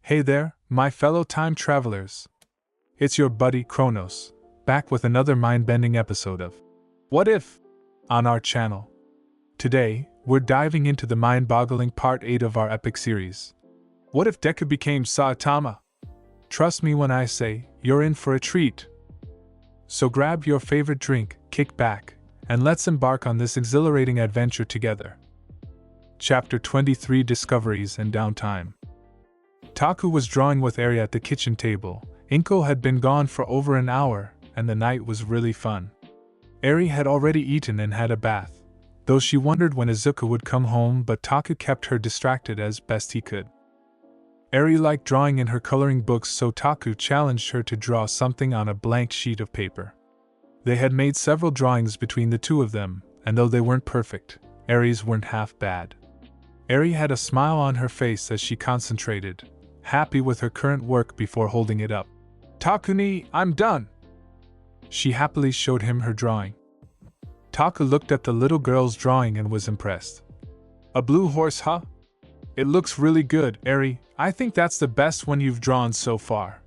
Hey there, my fellow time travelers. It's your buddy Chronos, back with another mind-bending episode of What If? On our channel. Today, we're diving into the mind-boggling part 8 of our epic series. What if Deku became Saitama? Trust me when I say, you're in for a treat. So grab your favorite drink, kick back, and let's embark on this exhilarating adventure together. Chapter 23: Discoveries and Downtime. Taku was drawing with Eri at the kitchen table. Inko had been gone for over an hour, and the night was really fun. Eri had already eaten and had a bath, though she wondered when Izuku would come home, but Taku kept her distracted as best he could. Eri liked drawing in her coloring books, so Taku challenged her to draw something on a blank sheet of paper. They had made several drawings between the two of them, and though they weren't perfect, Eri's weren't half bad. Eri had a smile on her face as she concentrated, happy with her current work before holding it up. "Takuni, I'm done!" She happily showed him her drawing. Taku looked at the little girl's drawing and was impressed. "A blue horse, huh? It looks really good, Eri. I think that's the best one you've drawn so far."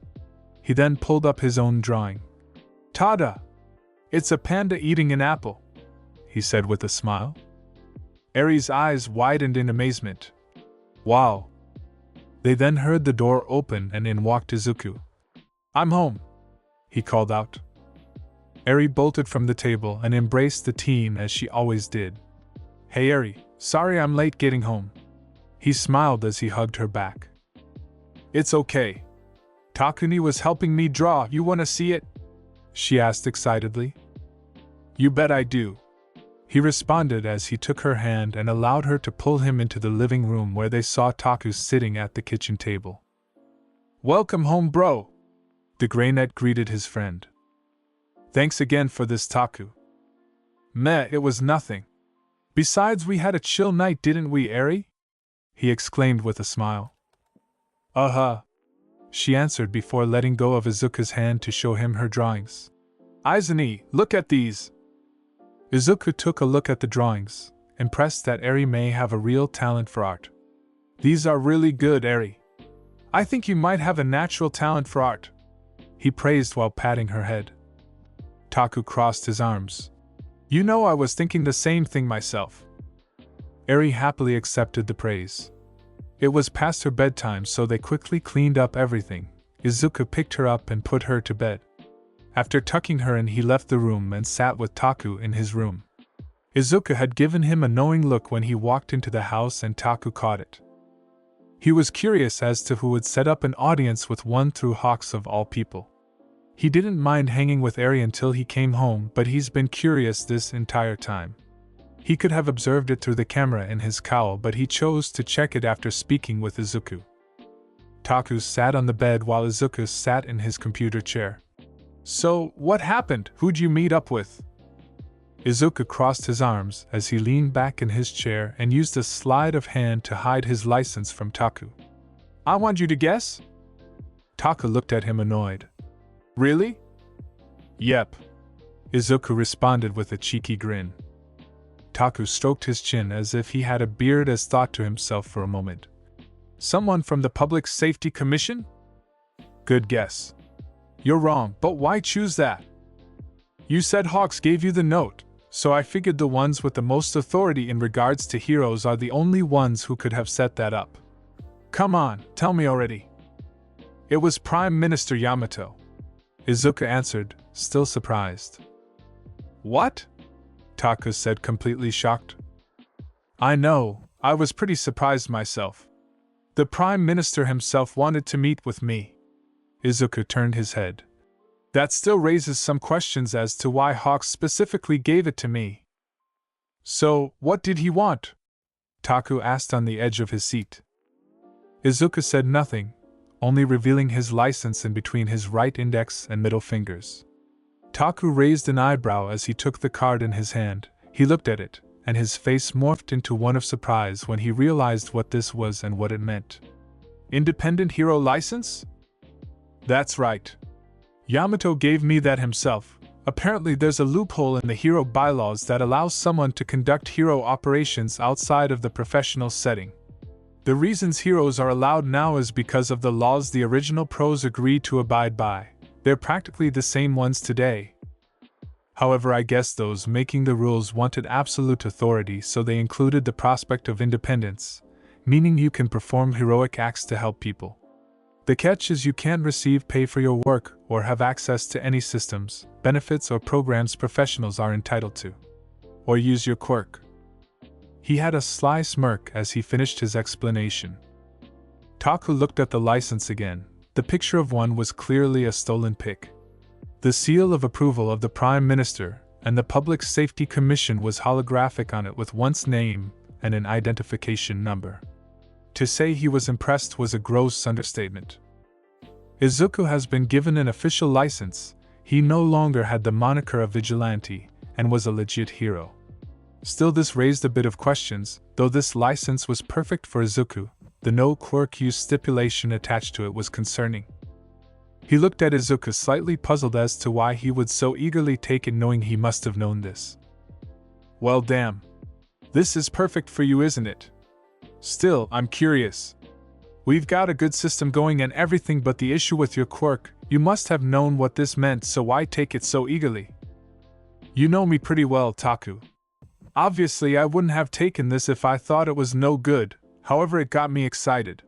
He then pulled up his own drawing. "Tada! It's a panda eating an apple," he said with a smile. Eri's eyes widened in amazement. "Wow." They then heard the door open and in walked Izuku. "I'm home," he called out. Eri bolted from the table and embraced the teen as she always did. "Hey Eri, sorry I'm late getting home." He smiled as he hugged her back. "It's okay. Takuni was helping me draw. You wanna see it?" she asked excitedly. "You bet I do," he responded as he took her hand and allowed her to pull him into the living room where they saw Taku sitting at the kitchen table. "Welcome home, bro," the Greynet greeted his friend. "Thanks again for this, Taku." "Meh, it was nothing. Besides, we had a chill night, didn't we, Eri?" he exclaimed with a smile. "Uh-huh," she answered before letting go of Izuku's hand to show him her drawings. "Izumi, look at these." Izuku took a look at the drawings, impressed that Eri may have a real talent for art. "These are really good, Eri. I think you might have a natural talent for art," he praised while patting her head. Taku crossed his arms. "You know, I was thinking the same thing myself." Eri happily accepted the praise. It was past her bedtime, so they quickly cleaned up everything. Izuku picked her up and put her to bed. After tucking her in, he left the room and sat with Taku in his room. Izuku had given him a knowing look when he walked into the house, and Taku caught it. He was curious as to who would set up an audience with one through Hawks of all people. He didn't mind hanging with Eri until he came home, but he's been curious this entire time. He could have observed it through the camera in his cowl, but he chose to check it after speaking with Izuku. Taku sat on the bed while Izuku sat in his computer chair. "So, what happened? Who'd you meet up with?" Izuku crossed his arms as he leaned back in his chair and used a sleight of hand to hide his license from Taku. "I want you to guess?" Taku looked at him annoyed. "Really?" "Yep," Izuku responded with a cheeky grin. Taku stroked his chin as if he had a beard as thought to himself for a moment. "Someone from the Public Safety Commission?" "Good guess." "You're wrong, but why choose that?" "You said Hawks gave you the note, so I figured the ones with the most authority in regards to heroes are the only ones who could have set that up." "Come on, tell me already." "It was Prime Minister Yamato," Izuku answered, still surprised. "What?" Taku said, completely shocked. "I know, I was pretty surprised myself. The Prime Minister himself wanted to meet with me." Izuku turned his head. "That still raises some questions as to why Hawks specifically gave it to me." "So, what did he want?" Taku asked on the edge of his seat. Izuku said nothing, only revealing his license in between his right index and middle fingers. Taku raised an eyebrow as he took the card in his hand. He looked at it, and his face morphed into one of surprise when he realized what this was and what it meant. "Independent hero license?" "That's right. Yamato gave me that himself. Apparently there's a loophole in the hero bylaws that allows someone to conduct hero operations outside of the professional setting. The reasons heroes are allowed now is because of the laws the original pros agreed to abide by. They're practically the same ones today. However, I guess those making the rules wanted absolute authority, so they included the prospect of independence, meaning you can perform heroic acts to help people. The catch is you can't receive pay for your work or have access to any systems, benefits, or programs professionals are entitled to. Or use your quirk. He had a sly smirk as he finished his explanation. Taku looked at the license again. The picture of one was clearly a stolen pic. The seal of approval of the Prime Minister and the Public Safety Commission was holographic on it with one's name and an identification number. To say he was impressed was a gross understatement. Izuku has been given an official license. He no longer had the moniker of vigilante and was a legit hero. Still, this raised a bit of questions. Though this license was perfect for Izuku, the no quirk use stipulation attached to it was concerning. He looked at Izuku, slightly puzzled as to why he would so eagerly take it, knowing he must have known this. Well, damn. This is perfect for you, isn't it? Still, I'm curious. We've got a good system going and everything, but the issue with your quirk, you must have known what this meant, so why take it so eagerly? You know me pretty well, Taku. Obviously, I wouldn't have taken this if I thought it was no good, however it got me excited.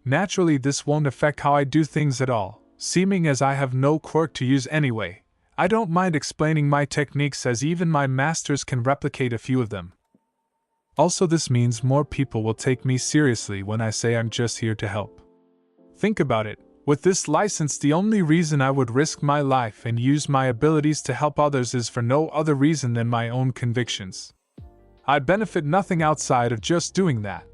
Naturally, this won't affect how I do things at all, seeming as I have no quirk to use anyway. I don't mind explaining my techniques, as even my masters can replicate a few of them. Also, this means more people will take me seriously when I say I'm just here to help. Think about it. With this license, the only reason I would risk my life and use my abilities to help others is for no other reason than my own convictions. I'd benefit nothing outside of just doing that.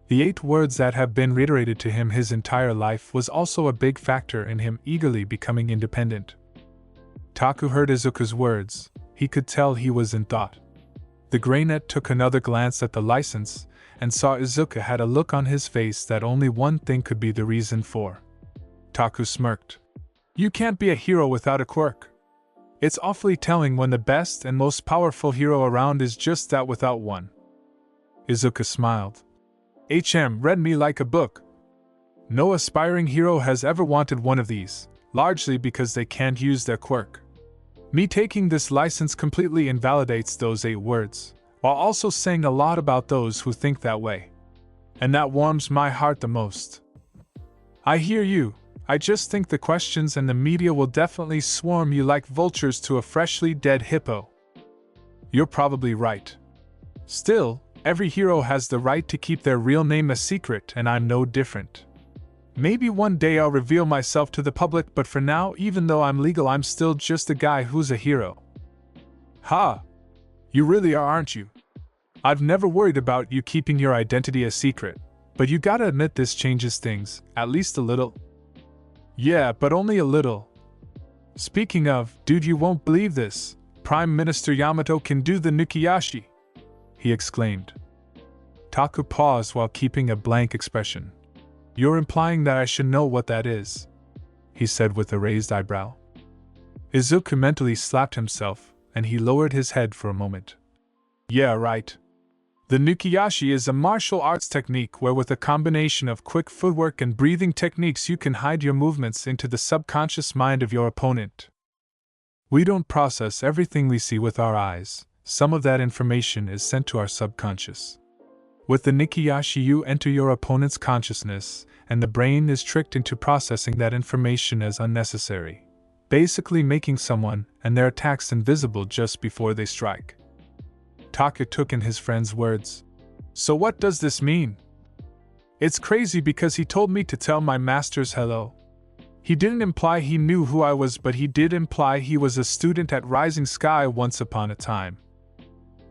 The 8 words that have been reiterated to him his entire life was also a big factor in him eagerly becoming independent. Taku heard Izuku's words. He could tell he was in thought. The Greynet took another glance at the license and saw Izuku had a look on his face that only one thing could be the reason for. Taku smirked. You can't be a hero without a quirk. It's awfully telling when the best and most powerful hero around is just that, without one. Izuku smiled. Read me like a book. No aspiring hero has ever wanted one of these, largely because they can't use their quirk. Me taking this license completely invalidates those 8 words, while also saying a lot about those who think that way. And that warms my heart the most. I hear you. I just think the questions and the media will definitely swarm you like vultures to a freshly dead hippo. You're probably right. Still, every hero has the right to keep their real name a secret, and I'm no different. Maybe one day I'll reveal myself to the public, but for now, even though I'm legal, I'm still just a guy who's a hero. Ha! You really are, aren't you? I've never worried about you keeping your identity a secret, but you gotta admit this changes things, at least a little. Yeah, but only a little. Speaking of, dude, you won't believe this. Prime Minister Yamato can do the Nukiyashi, he exclaimed. Taku paused while keeping a blank expression. You're implying that I should know what that is, he said with a raised eyebrow. Izuku mentally slapped himself, and he lowered his head for a moment. Yeah, right. The Nukiyashi is a martial arts technique where, with a combination of quick footwork and breathing techniques, you can hide your movements into the subconscious mind of your opponent. We don't process everything we see with our eyes. Some of that information is sent to our subconscious. With the Nukiyashi, you enter your opponent's consciousness, and the brain is tricked into processing that information as unnecessary, basically making someone and their attacks invisible just before they strike. Taku took in his friend's words. So what does this mean? It's crazy because he told me to tell my masters hello. He didn't imply he knew who I was, but he did imply he was a student at Rising Sky once upon a time.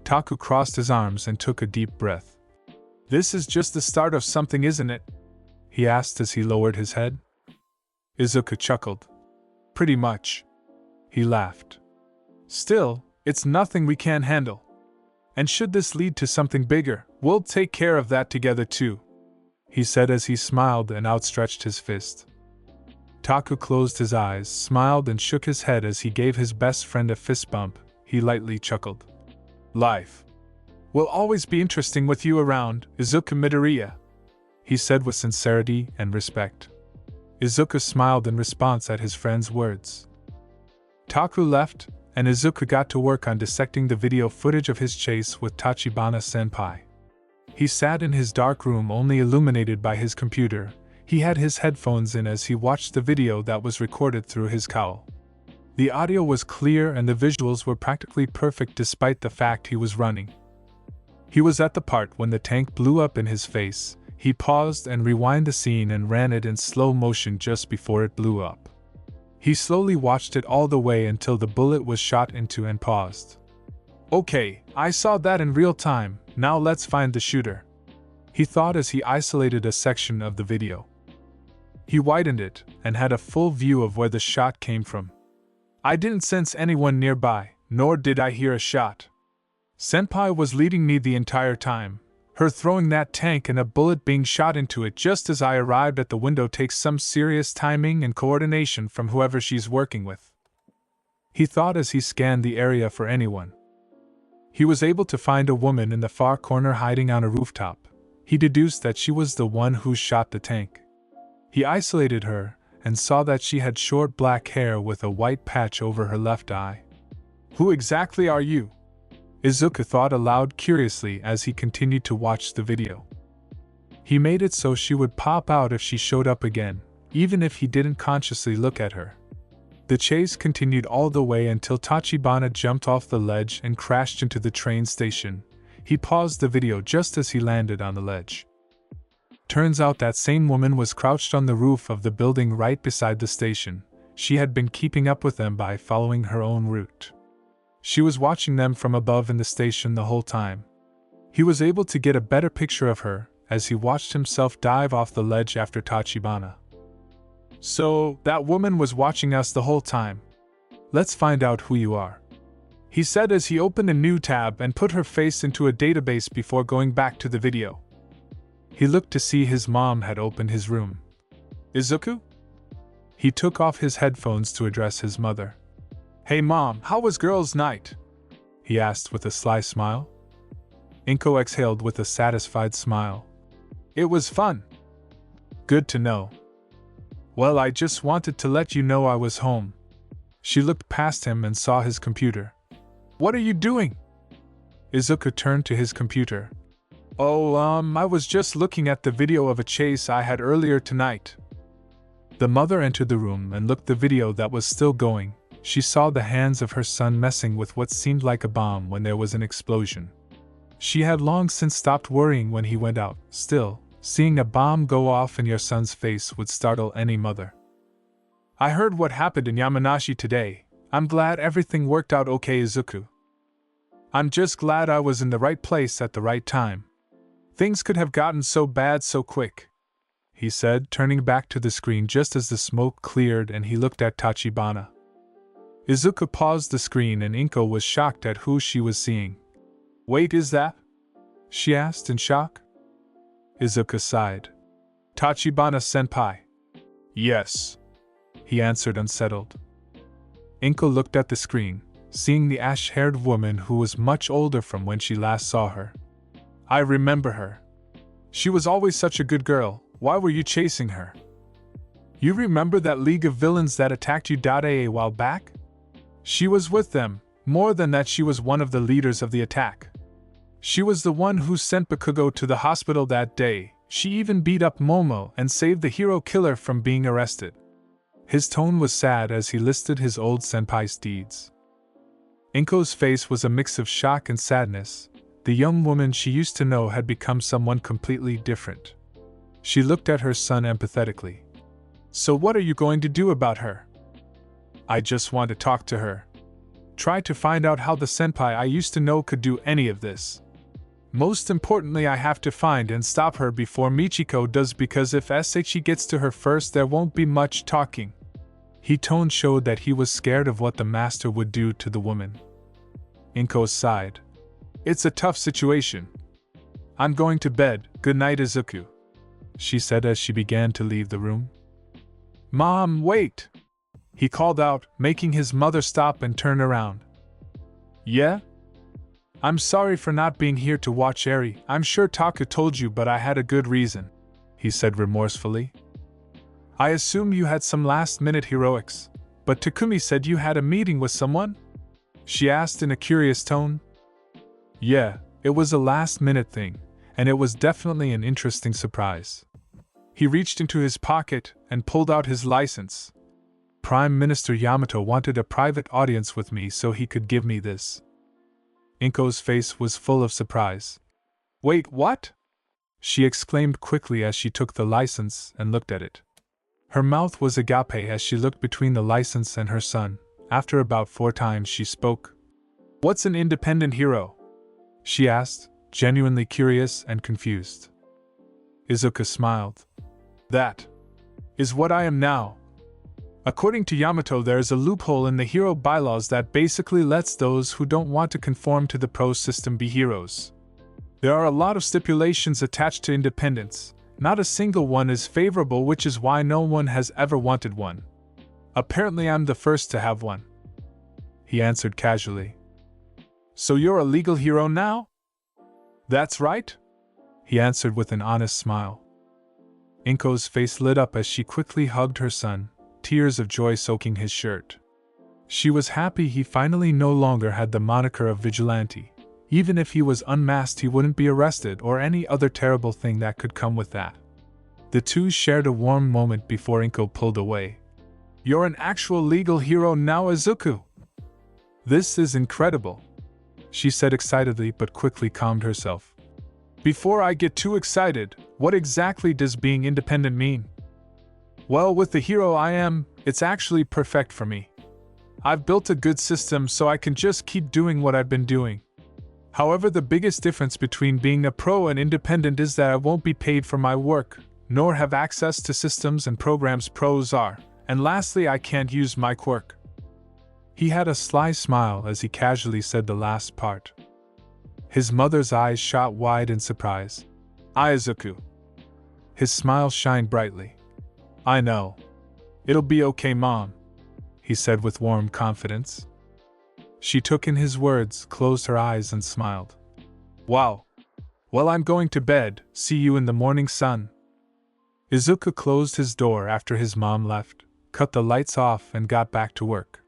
Taku crossed his arms and took a deep breath. This is just the start of something, isn't it? He asked as he lowered his head. Izuku chuckled. Pretty much. He laughed. Still, it's nothing we can't handle. And should this lead to something bigger, we'll take care of that together too, he said as he smiled and outstretched his fist. Taku closed his eyes, smiled, and shook his head as he gave his best friend a fist bump. He lightly chuckled. Life will always be interesting with you around, Izuku Midoriya. he said with sincerity and respect. Izuku smiled in response at his friend's words. Taku left, and Izuku got to work on dissecting the video footage of his chase with Tachibana-senpai. He sat in his dark room only illuminated by his computer. He had his headphones in as he watched the video that was recorded through his cowl. The audio was clear and the visuals were practically perfect despite the fact he was running. He was at the part when the tank blew up in his face. He paused and rewound the scene and ran it in slow motion just before it blew up. He slowly watched it all the way until the bullet was shot into and paused. Okay, I saw that in real time, now let's find the shooter, he thought as he isolated a section of the video. He widened it and had a full view of where the shot came from. I didn't sense anyone nearby, nor did I hear a shot. Senpai was leading me the entire time. Her throwing that tank and a bullet being shot into it just as I arrived at the window takes some serious timing and coordination from whoever she's working with, he thought as he scanned the area for anyone. He was able to find a woman in the far corner hiding on a rooftop. He deduced that she was the one who shot the tank. He isolated her and saw that she had short black hair with a white patch over her left eye. Who exactly are you? Izuku thought aloud curiously as he continued to watch the video. He made it so she would pop out if she showed up again, even if he didn't consciously look at her. The chase continued all the way until Tachibana jumped off the ledge and crashed into the train station. He paused the video just as he landed on the ledge. Turns out that same woman was crouched on the roof of the building right beside the station. She had been keeping up with them by following her own route. She was watching them from above in the station the whole time. He was able to get a better picture of her as he watched himself dive off the ledge after Tachibana. So, that woman was watching us the whole time. Let's find out who you are, he said as he opened a new tab and put her face into a database before going back to the video. He looked to see his mom had opened his room. Izuku? He took off his headphones to address his mother. Hey mom, how was girls' night? He asked with a sly smile. Inko exhaled with a satisfied smile. It was fun. Good to know. Well, I just wanted to let you know I was home. She looked past him and saw his computer. What are you doing? Izuku turned to his computer. I was just looking at the video of a chase I had earlier tonight. The mother entered the room and looked the video that was still going. She saw the hands of her son messing with what seemed like a bomb when there was an explosion. She had long since stopped worrying when he went out. Still, seeing a bomb go off in your son's face would startle any mother. I heard what happened in Yamanashi today. I'm glad everything worked out okay, Izuku. I'm just glad I was in the right place at the right time. Things could have gotten so bad so quick, he said, turning back to the screen just as the smoke cleared and he looked at Tachibana. Izuku paused the screen and Inko was shocked at who she was seeing. Wait, is that? She asked in shock. Izuku sighed. Tachibana-senpai. Yes, he answered unsettled. Inko looked at the screen, seeing the ash-haired woman who was much older from when she last saw her. I remember her. She was always such a good girl. Why were you chasing her? You remember that League of Villains that attacked you a while back? She was with them. More than that, she was one of the leaders of the attack. She was the one who sent Bakugo to the hospital that day. She even beat up Momo and saved the hero killer from being arrested. His tone was sad as he listed his old senpai's deeds. Inko's face was a mix of shock and sadness. The young woman she used to know had become someone completely different. She looked at her son empathetically. So what are you going to do about her? I just want to talk to her. Try to find out how the senpai I used to know could do any of this. Most importantly, I have to find and stop her before Michiko does, because if she gets to her first, there won't be much talking. His tone showed that he was scared of what the master would do to the woman. Inko sighed. It's a tough situation. I'm going to bed. Good night, Izuku, she said as she began to leave the room. Mom, wait! He called out, making his mother stop and turn around. Yeah? I'm sorry for not being here to watch Eri. I'm sure Taku told you, but I had a good reason, he he said remorsefully. I assume you had some last-minute heroics, but Takumi said you had a meeting with someone? She asked in a curious tone. Yeah, it was a last-minute thing, and it was definitely an interesting surprise. He reached into his pocket and pulled out his license. Prime Minister Yamato wanted a private audience with me so he could give me this. Inko's face was full of surprise. Wait, what? She exclaimed quickly as she took the license and looked at it. Her mouth was agape as she looked between the license and her son. After about 4 times she spoke. What's an independent hero? She asked, genuinely curious and confused. Izuku smiled. That is what I am now. According to Yamato, there is a loophole in the hero bylaws that basically lets those who don't want to conform to the pro system be heroes. There are a lot of stipulations attached to independence. Not a single one is favorable, which is why no one has ever wanted one. Apparently I'm the first to have one. He answered casually. So you're a legal hero now? That's right, he answered with an honest smile. Inko's face lit up as she quickly hugged her son, tears of joy soaking his shirt. She was happy he finally no longer had the moniker of vigilante. Even if he was unmasked, he wouldn't be arrested or any other terrible thing that could come with that. The two shared a warm moment before Inko pulled away. You're an actual legal hero now, Izuku. This is incredible, she said excitedly but quickly calmed herself. Before I get too excited, what exactly does being independent mean? Well, with the hero I am, it's actually perfect for me. I've built a good system so I can just keep doing what I've been doing. However, the biggest difference between being a pro and independent is that I won't be paid for my work, nor have access to systems and programs pros are, and lastly, I can't use my quirk. He had a sly smile as he casually said the last part. His mother's eyes shot wide in surprise. Izuku. His smile shined brightly. I know. It'll be okay, Mom, he said with warm confidence. She took in his words, closed her eyes and smiled. Wow. Well, I'm going to bed. See you in the morning sun. Izuku closed his door after his mom left, cut the lights off and got back to work.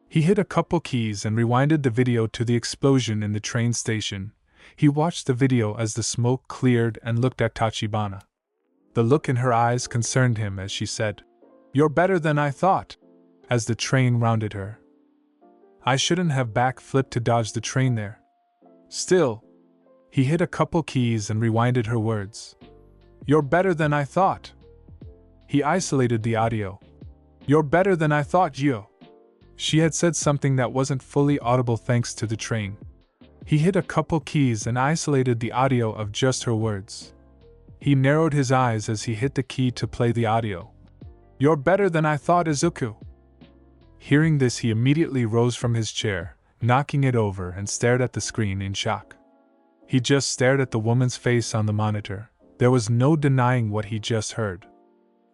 He hit a couple keys and rewinded the video to the explosion in the train station. He watched the video as the smoke cleared and looked at Tachibana. The look in her eyes concerned him as she said, You're better than I thought, as the train rounded her. I shouldn't have backflipped to dodge the train there. Still, he hit a couple keys and rewinded her words. You're better than I thought. He isolated the audio. You're better than I thought, yo. She had said something that wasn't fully audible thanks to the train. He hit a couple keys and isolated the audio of just her words. He narrowed his eyes as he hit the key to play the audio. You're better than I thought, Izuku. Hearing this, he immediately rose from his chair, knocking it over, and stared at the screen in shock. He just stared at the woman's face on the monitor. There was no denying what he just heard.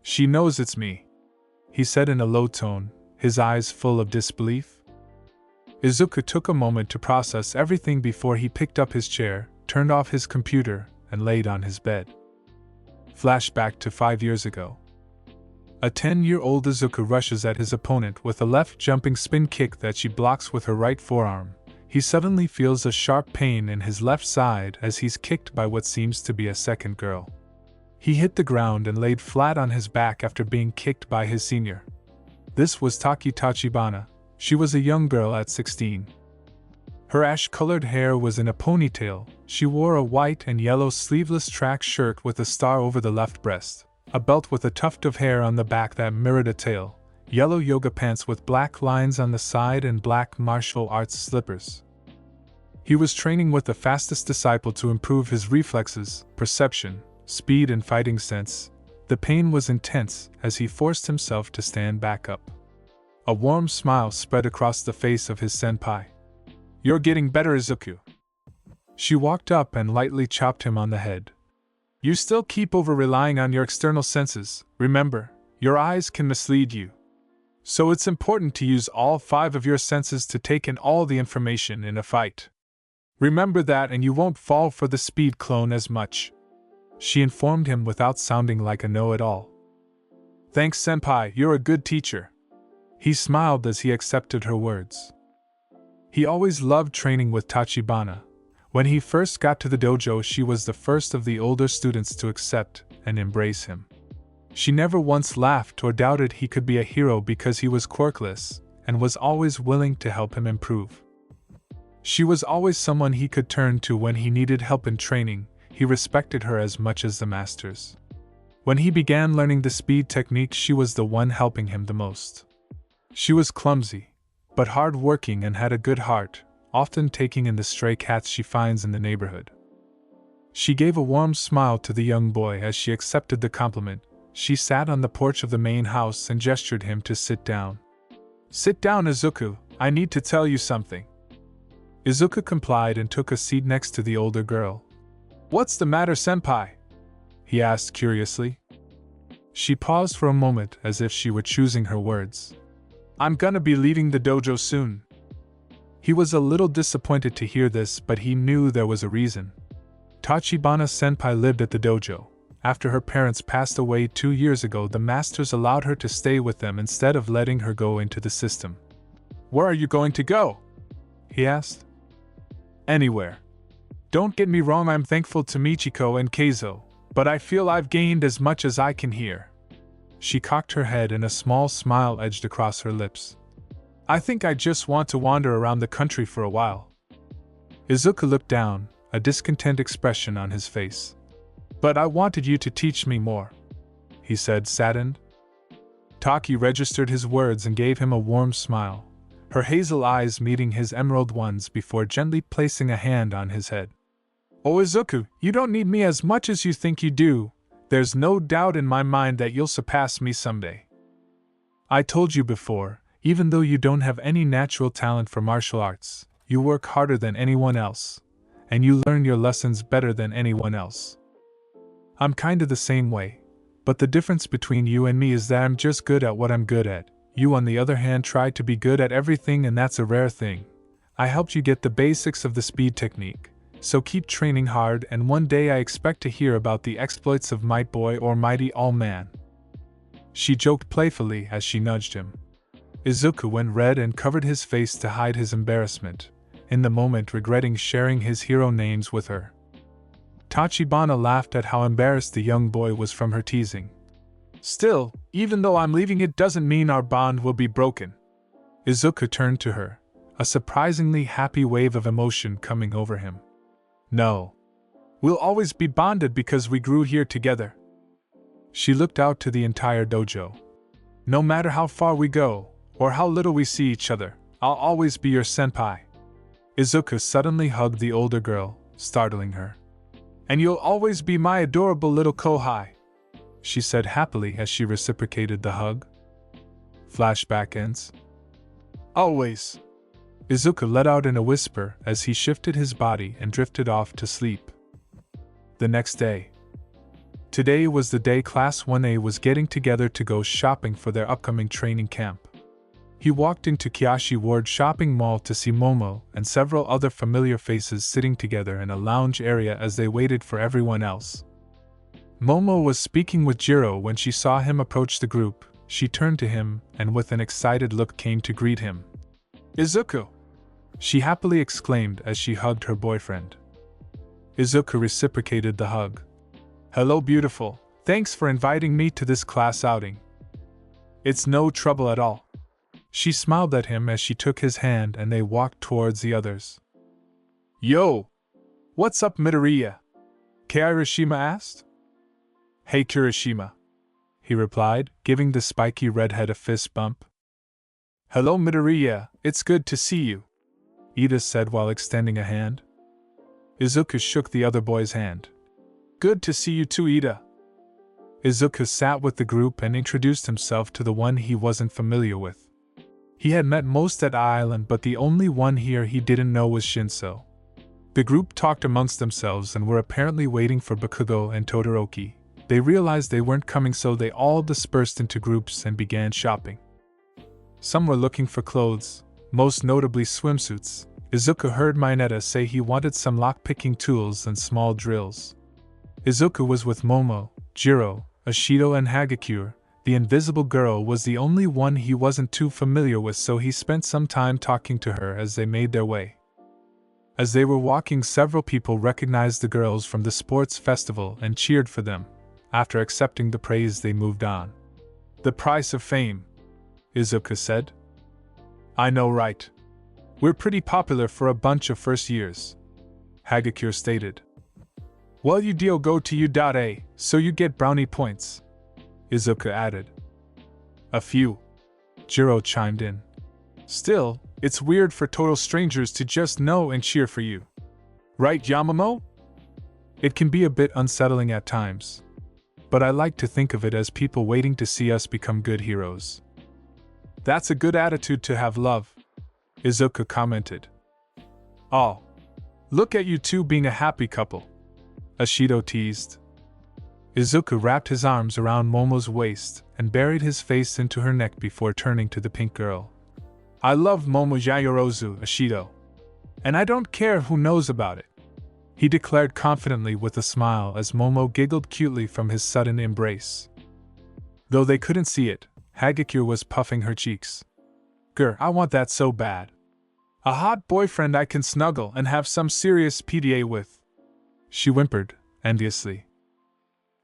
She knows it's me, he said in a low tone, his eyes full of disbelief. Izuku took a moment to process everything before he picked up his chair, turned off his computer, and laid on his bed. Flashback to 5 years ago. A 10-year-old Izuku rushes at his opponent with a left jumping spin kick that she blocks with her right forearm. He suddenly feels a sharp pain in his left side as he's kicked by what seems to be a second girl. He hit the ground and laid flat on his back after being kicked by his senior. This was Taki Tachibana. She was a young girl at 16. Her ash-colored hair was in a ponytail. She wore a white and yellow sleeveless track shirt with a star over the left breast, a belt with a tuft of hair on the back that mirrored a tail, yellow yoga pants with black lines on the side, and black martial arts slippers. He was training with the fastest disciple to improve his reflexes, perception, speed, and fighting sense. The pain was intense as he forced himself to stand back up. A warm smile spread across the face of his senpai. You're getting better, Izuku. She walked up and lightly chopped him on the head. You still keep over-relying on your external senses. Remember, your eyes can mislead you. So it's important to use all 5 of your senses to take in all the information in a fight. Remember that and you won't fall for the speed clone as much. she informed him without sounding like a know-it-all. Thanks, senpai, you're a good teacher. He smiled as he accepted her words. He always loved training with Tachibana. When he first got to the dojo, she was the first of the older students to accept and embrace him. She never once laughed or doubted he could be a hero because he was quirkless, and was always willing to help him improve. She was always someone he could turn to when he needed help in training. He respected her as much as the masters. When he began learning the speed technique, she was the one helping him the most. She was clumsy, but hard-working and had a good heart, often taking in the stray cats she finds in the neighborhood. She gave a warm smile to the young boy as she accepted the compliment. She sat on the porch of the main house and gestured him to sit down. Sit down, Izuku, I need to tell you something. Izuku complied and took a seat next to the older girl. What's the matter, senpai? He asked curiously. She paused for a moment as if she were choosing her words. I'm gonna be leaving the dojo soon. He was a little disappointed to hear this, but he knew there was a reason. Tachibana senpai lived at the dojo. After her parents passed away 2 years ago, the masters allowed her to stay with them instead of letting her go into the system. Where are you going to go? He asked. Anywhere. Don't get me wrong, I'm thankful to Michiko and Keizo, but I feel I've gained as much as I can here. She cocked her head and a small smile edged across her lips. I think I just want to wander around the country for a while. Izuku looked down, a discontent expression on his face. But I wanted you to teach me more, he said, saddened. Taki registered his words and gave him a warm smile, her hazel eyes meeting his emerald ones before gently placing a hand on his head. Oh Izuku, you don't need me as much as you think you do. There's no doubt in my mind that you'll surpass me someday. I told you before, even though you don't have any natural talent for martial arts, you work harder than anyone else, and you learn your lessons better than anyone else. I'm kinda the same way, but the difference between you and me is that I'm just good at what I'm good at. You, on the other hand, try to be good at everything, and that's a rare thing. I helped you get the basics of the speed technique, so keep training hard, and one day I expect to hear about the exploits of Might Boy or Mighty All Man. She joked playfully as she nudged him. Izuku went red and covered his face to hide his embarrassment, in the moment regretting sharing his hero names with her. Tachibana laughed at how embarrassed the young boy was from her teasing. Still, even though I'm leaving, it doesn't mean our bond will be broken. Izuku turned to her, a surprisingly happy wave of emotion coming over him. No. We'll always be bonded because we grew here together. She looked out to the entire dojo. No matter how far we go, or how little we see each other, I'll always be your senpai. Izuku suddenly hugged the older girl, startling her. And you'll always be my adorable little kohai, she said happily as she reciprocated the hug. Flashback ends. Always. Izuku let out in a whisper as he shifted his body and drifted off to sleep. The next day. Today was the day Class 1A was getting together to go shopping for their upcoming training camp. He walked into Kiashi Ward Shopping Mall to see Momo and several other familiar faces sitting together in a lounge area as they waited for everyone else. Momo was speaking with Jiro when she saw him approach the group. She turned to him and with an excited look came to greet him. Izuku! She happily exclaimed as she hugged her boyfriend. Izuku reciprocated the hug. Hello, beautiful. Thanks for inviting me to this class outing. It's no trouble at all. She smiled at him as she took his hand and they walked towards the others. Yo! What's up, Midoriya? Kirishima asked. Hey, Kirishima, he replied, giving the spiky redhead a fist bump. Hello, Midoriya, it's good to see you, Ida said while extending a hand. Izuku shook the other boy's hand. Good to see you too, Ida. Izuku sat with the group and introduced himself to the one he wasn't familiar with. He had met most at Island, but the only one here he didn't know was Shinso. The group talked amongst themselves and were apparently waiting for Bakugo and Todoroki. They realized they weren't coming, so they all dispersed into groups and began shopping. Some were looking for clothes, most notably swimsuits. Izuku heard Mineta say he wanted some lock-picking tools and small drills. Izuku was with Momo, Jiro, Ashido and Hagakure. The invisible girl was the only one he wasn't too familiar with, so he spent some time talking to her as they made their way. As they were walking, several people recognized the girls from the sports festival and cheered for them. After accepting the praise, they moved on. "The price of fame," Izuku said. "I know, right? We're pretty popular for a bunch of first years," Hagakure stated. "Well, you deal go to U.A, so you get brownie points," Izuku added. "A few," Jiro chimed in. "Still, it's weird for total strangers to just know and cheer for you. Right, Yamamo?" "It can be a bit unsettling at times. But I like to think of it as people waiting to see us become good heroes." "That's a good attitude to have, love," Izuku commented. "Oh, look at you two being a happy couple," Ashido teased. Izuku wrapped his arms around Momo's waist and buried his face into her neck before turning to the pink girl. "I love Momo Yayorozu, Ashido. And I don't care who knows about it," he declared confidently with a smile as Momo giggled cutely from his sudden embrace. Though they couldn't see it, Hagakure was puffing her cheeks. "Grr, I want that so bad. A hot boyfriend I can snuggle and have some serious PDA with," she whimpered, enviously.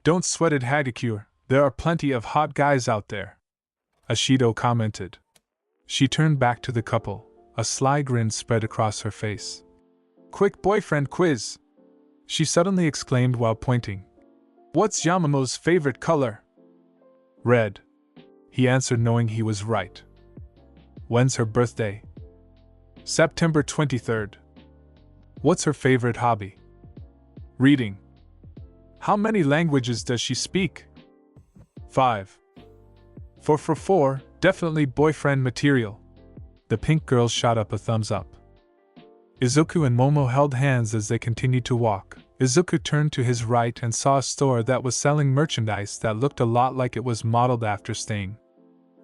"Don't sweat it, Hagakure, there are plenty of hot guys out there," Ashido commented. She turned back to the couple, a sly grin spread across her face. "Quick boyfriend quiz!" she suddenly exclaimed while pointing. "What's Yamamo's favorite color?" "Red," he answered, knowing he was right. "When's her birthday?" "September 23rd. "What's her favorite hobby?" "Reading." "How many languages does she speak?" 5. For 4, definitely boyfriend material. The pink girl shot up a thumbs up. Izuku and Momo held hands as they continued to walk. Izuku turned to his right and saw a store that was selling merchandise that looked a lot like it was modeled after Stain.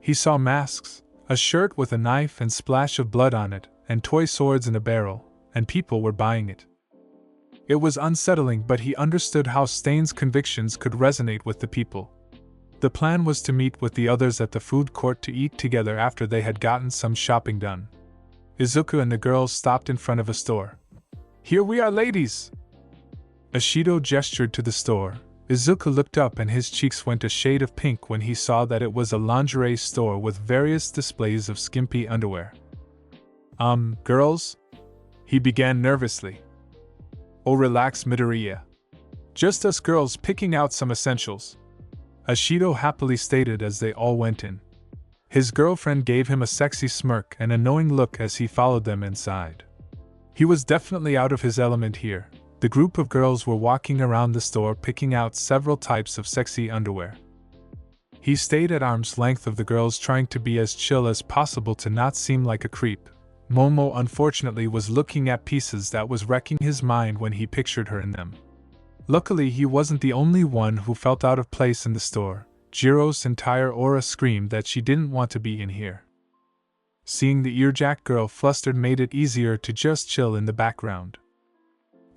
He saw masks, a shirt with a knife and splash of blood on it, and toy swords in a barrel, and people were buying it. It was unsettling, but he understood how Stain's convictions could resonate with the people. The plan was to meet with the others at the food court to eat together after they had gotten some shopping done. Izuku and the girls stopped in front of a store. "Here we are, ladies!" Ashido gestured to the store. Izuku looked up and his cheeks went a shade of pink when he saw that it was a lingerie store with various displays of skimpy underwear. Girls?" he began nervously. "Oh, relax, Midoriya. Just us girls picking out some essentials," Ashido happily stated as they all went in. His girlfriend gave him a sexy smirk and a knowing look as he followed them inside. He was definitely out of his element here. The group of girls were walking around the store picking out several types of sexy underwear. He stayed at arm's length of the girls, trying to be as chill as possible to not seem like a creep. Momo unfortunately was looking at pieces that was wrecking his mind when he pictured her in them. Luckily, he wasn't the only one who felt out of place in the store. Jiro's entire aura screamed that she didn't want to be in here. Seeing the earjack girl flustered made it easier to just chill in the background.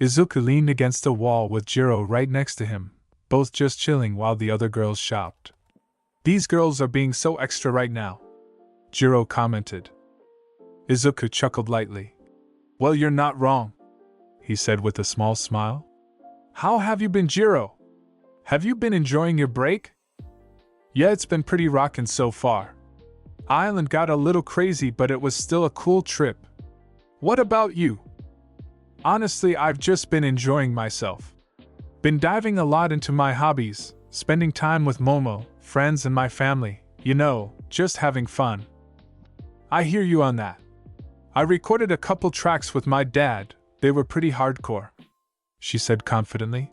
Izuku leaned against a wall with Jiro right next to him, both just chilling while the other girls shopped. "These girls are being so extra right now," Jiro commented. Izuku chuckled lightly. "Well, you're not wrong," he said with a small smile. "How have you been, Jiro? Have you been enjoying your break?" "Yeah, it's been pretty rockin' so far. Island got a little crazy, but it was still a cool trip. What about you?" "Honestly, I've just been enjoying myself. Been diving a lot into my hobbies, spending time with Momo, friends and my family, just having fun." "I hear you on that. I recorded a couple tracks with my dad, they were pretty hardcore," she said confidently.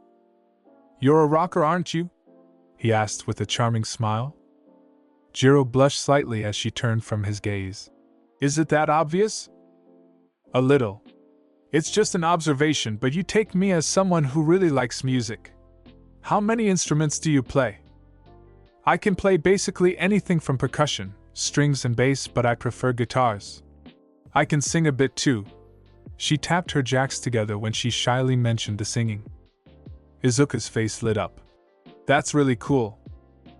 "You're a rocker, aren't you?" he asked with a charming smile. Jiro blushed slightly as she turned from his gaze. "Is it that obvious?" "A little. It's just an observation, but you take me as someone who really likes music. How many instruments do you play?" "I can play basically anything from percussion, strings and bass, but I prefer guitars. I can sing a bit too." She tapped her jacks together when she shyly mentioned the singing. Izuku's face lit up. That's really cool.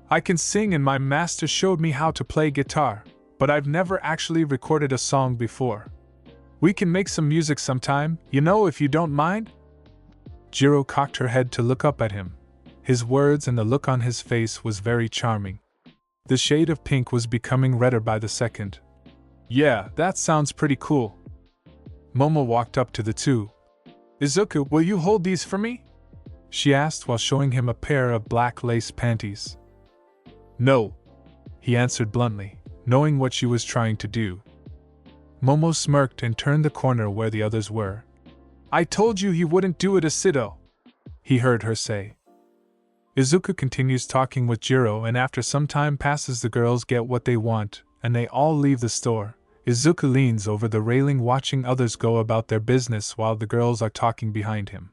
I can sing and my master showed me how to play guitar, but I've never actually recorded a song before. We can make some music sometime, if you don't mind? Jiro cocked her head to look up at him. His words and the look on his face was very charming. The shade of pink was becoming redder by the second. Yeah, that sounds pretty cool. Momo walked up to the two. Izuku, will you hold these for me? She asked while showing him a pair of black lace panties. No, he answered bluntly, knowing what she was trying to do. Momo smirked and turned the corner where the others were. I told you he wouldn't do it, Asido, he heard her say. Izuku continues talking with Jiro, and after some time passes, the girls get what they want, and they all leave the store. Izuku leans over the railing watching others go about their business while the girls are talking behind him.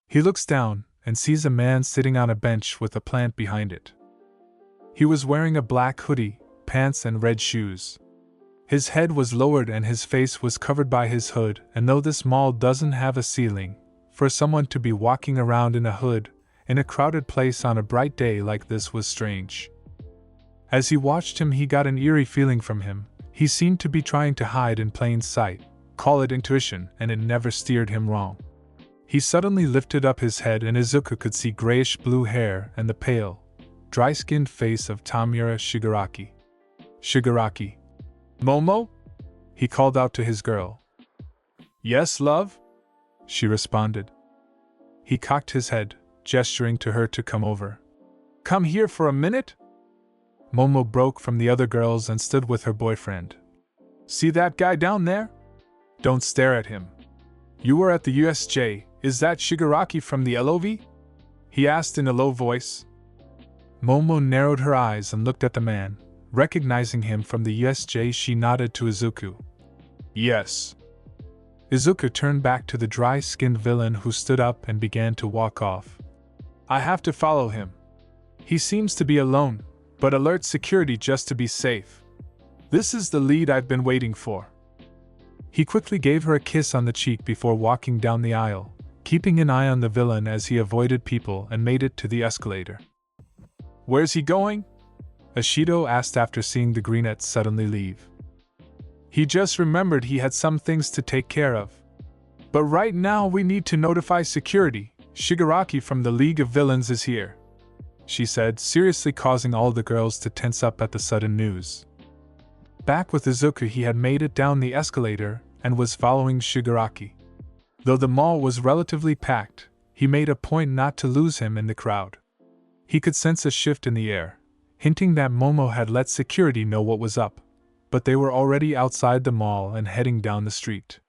He looks down and sees a man sitting on a bench with a plant behind it. He was wearing a black hoodie, pants and red shoes. His head was lowered and his face was covered by his hood, and though this mall doesn't have a ceiling, for someone to be walking around in a hood in a crowded place on a bright day like this was strange. As he watched him, he got an eerie feeling from him. He seemed to be trying to hide in plain sight. Call it intuition, and it never steered him wrong. He suddenly lifted up his head and Izuku could see grayish-blue hair and the pale, dry-skinned face of Tamura Shigaraki. Shigaraki. Momo? He called out to his girl. Yes, love? She responded. He cocked his head, gesturing to her to come over. Come here for a minute? Momo broke from the other girls and stood with her boyfriend. See that guy down there? Don't stare at him. You were at the USJ, is that Shigaraki from the LOV? He asked in a low voice. Momo narrowed her eyes and looked at the man. Recognizing him from the USJ, she nodded to Izuku. Yes. Izuku turned back to the dry-skinned villain who stood up and began to walk off. I have to follow him. He seems to be alone, but alert security just to be safe. This is the lead I've been waiting for. He quickly gave her a kiss on the cheek before walking down the aisle, keeping an eye on the villain as he avoided people and made it to the escalator. Where's he going? Ashido asked after seeing the Greenettes suddenly leave. He just remembered he had some things to take care of. But right now we need to notify security. Shigaraki from the League of Villains is here, she said, seriously causing all the girls to tense up at the sudden news. Back with Izuku, he had made it down the escalator and was following Shigaraki. Though the mall was relatively packed, he made a point not to lose him in the crowd. He could sense a shift in the air, hinting that Momo had let security know what was up, but they were already outside the mall and heading down the street.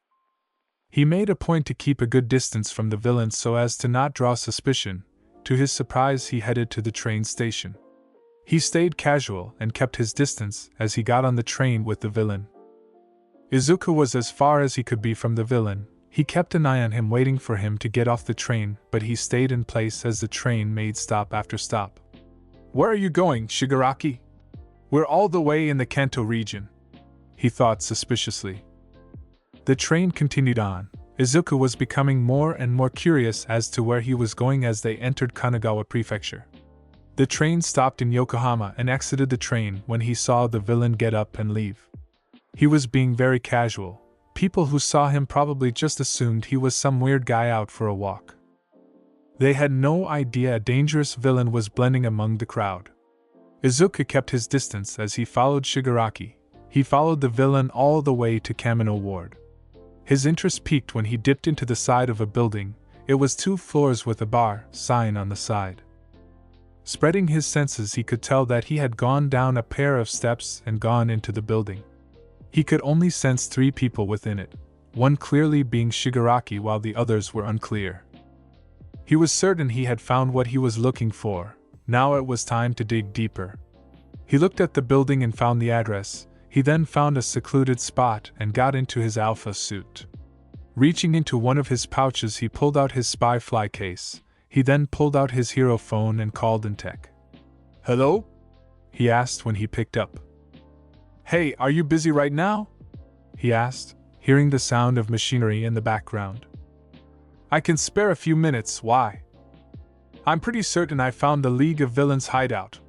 He made a point to keep a good distance from the villains so as to not draw suspicion. To his surprise, he headed to the train station. He stayed casual and kept his distance as he got on the train with the villain. Izuku was as far as he could be from the villain. He kept an eye on him, waiting for him to get off the train, but he stayed in place as the train made stop after stop. Where are you going, Shigaraki? We're all the way in the Kanto region, he thought suspiciously. The train continued on. Izuku was becoming more and more curious as to where he was going as they entered Kanagawa Prefecture. The train stopped in Yokohama and exited the train when he saw the villain get up and leave. He was being very casual. People who saw him probably just assumed he was some weird guy out for a walk. They had no idea a dangerous villain was blending among the crowd. Izuku kept his distance as he followed Shigaraki. He followed the villain all the way to Kamino Ward. His interest peaked when he dipped into the side of a building. It was 2 floors with a bar sign on the side. Spreading his senses, he could tell that he had gone down a pair of steps and gone into the building. He could only sense 3 people within it, one clearly being Shigaraki while the others were unclear. He was certain he had found what he was looking for. Now it was time to dig deeper. He looked at the building and found the address. He then found a secluded spot and got into his alpha suit. Reaching into one of his pouches, he pulled out his spy fly case. He then pulled out his hero phone and called in tech. Hello? He asked when he picked up. Hey, are you busy right now? He asked, hearing the sound of machinery in the background. I can spare a few minutes, why? I'm pretty certain I found the League of Villains hideout.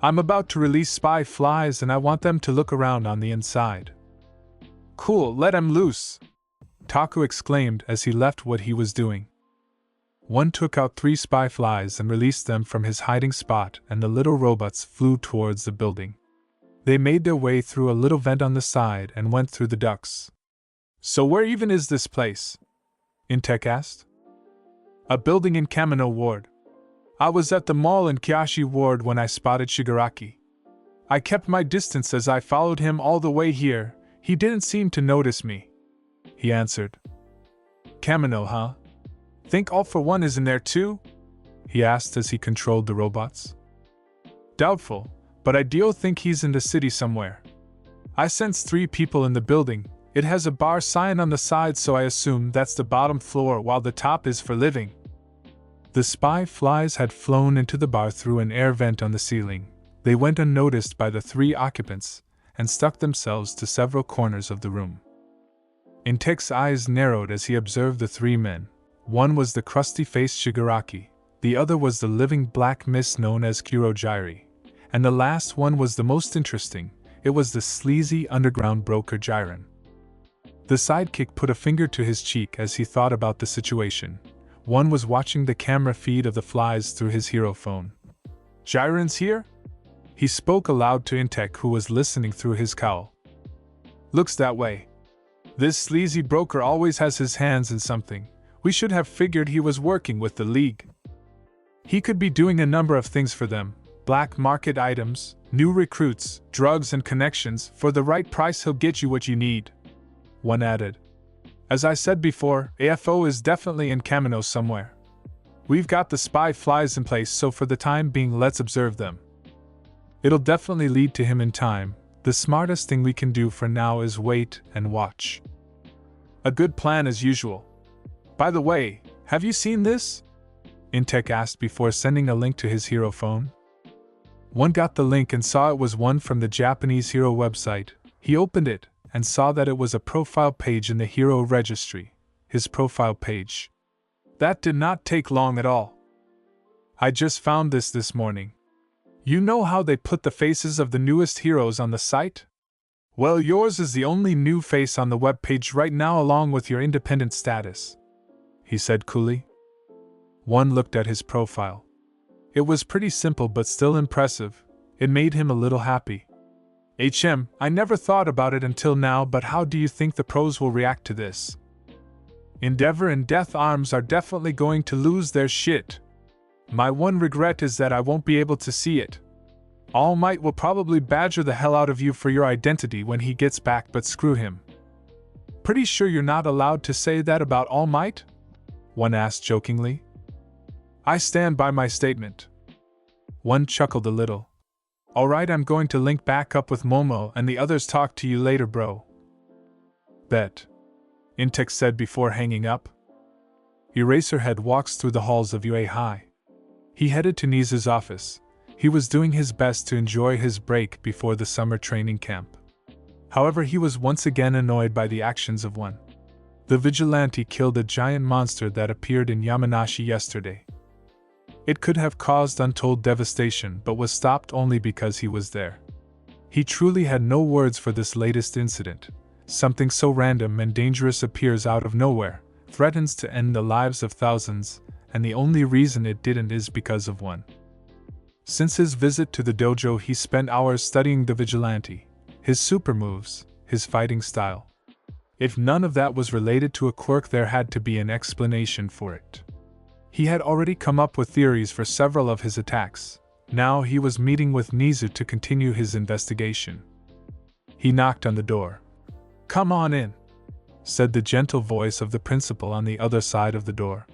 I'm about to release spy flies and I want them to look around on the inside." "Cool, let 'em loose," Taku exclaimed as he left what he was doing. One took out 3 spy flies and released them from his hiding spot, and the little robots flew towards the building. They made their way through a little vent on the side and went through the ducts. "So where even is this place?" Intek asked. "A building in Kamino Ward. I was at the mall in Kyashi Ward when I spotted Shigaraki. I kept my distance as I followed him all the way here. He didn't seem to notice me," he answered. "Kamino, huh? Think All for One is in there too?" he asked as he controlled the robots. "Doubtful, but I do think he's in the city somewhere. I sense 3 people in the building. It has a bar sign on the side, so I assume that's the bottom floor while the top is for living." The spy flies had flown into the bar through an air vent on the ceiling. They went unnoticed by the 3 occupants and stuck themselves to several corners of the room. Intek's eyes narrowed as he observed the 3 men. One was the crusty-faced Shigaraki, the other was the living black mist known as Kurogyri, and the last one was the most interesting. It was the sleazy underground broker Jiren. The sidekick put a finger to his cheek as he thought about the situation. One was watching the camera feed of the flies through his hero phone. "Jiren's here?" He spoke aloud to Intek, who was listening through his cowl. "Looks that way. This sleazy broker always has his hands in something. We should have figured he was working with the League. He could be doing a number of things for them: black market items, new recruits, drugs and connections. For the right price he'll get you what you need," one added. "As I said before, AFO is definitely in Kamino somewhere. We've got the spy flies in place, so for the time being let's observe them. It'll definitely lead to him in time. The smartest thing we can do for now is wait and watch." "A good plan as usual. By the way, have you seen this?" Intek asked before sending a link to his hero phone. One got the link and saw it was one from the Japanese hero website. He opened it and saw that it was a profile page in the hero registry, his profile page. That did not take long at all. "I just found this morning. You know how they put the faces of the newest heroes on the site? Well, yours is the only new face on the webpage right now, along with your independent status," he said coolly. One looked at his profile. It was pretty simple but still impressive. It made him a little happy. I never thought about it until now, but how do you think the pros will react to this? Endeavor and Death Arms are definitely going to lose their shit. My one regret is that I won't be able to see it. All Might will probably badger the hell out of you for your identity when he gets back, but screw him." "Pretty sure you're not allowed to say that about All Might?" one asked jokingly. "I stand by my statement." One chuckled a little. "Alright, I'm going to link back up with Momo and the others. Talk to you later, bro." "Bet," Intek said before hanging up. Eraserhead walks through the halls of UA High. He headed to Nizu's office. He was doing his best to enjoy his break before the summer training camp. However, he was once again annoyed by the actions of one. The vigilante killed a giant monster that appeared in Yamanashi yesterday. It could have caused untold devastation, but was stopped only because he was there. He truly had no words for this latest incident. Something so random and dangerous appears out of nowhere, threatens to end the lives of thousands, and the only reason it didn't is because of one. Since his visit to the dojo, he spent hours studying the vigilante, his super moves, his fighting style. If none of that was related to a quirk, there had to be an explanation for it. He had already come up with theories for several of his attacks. Now he was meeting with Nizu to continue his investigation. He knocked on the door. "Come on in," said the gentle voice of the principal on the other side of the door.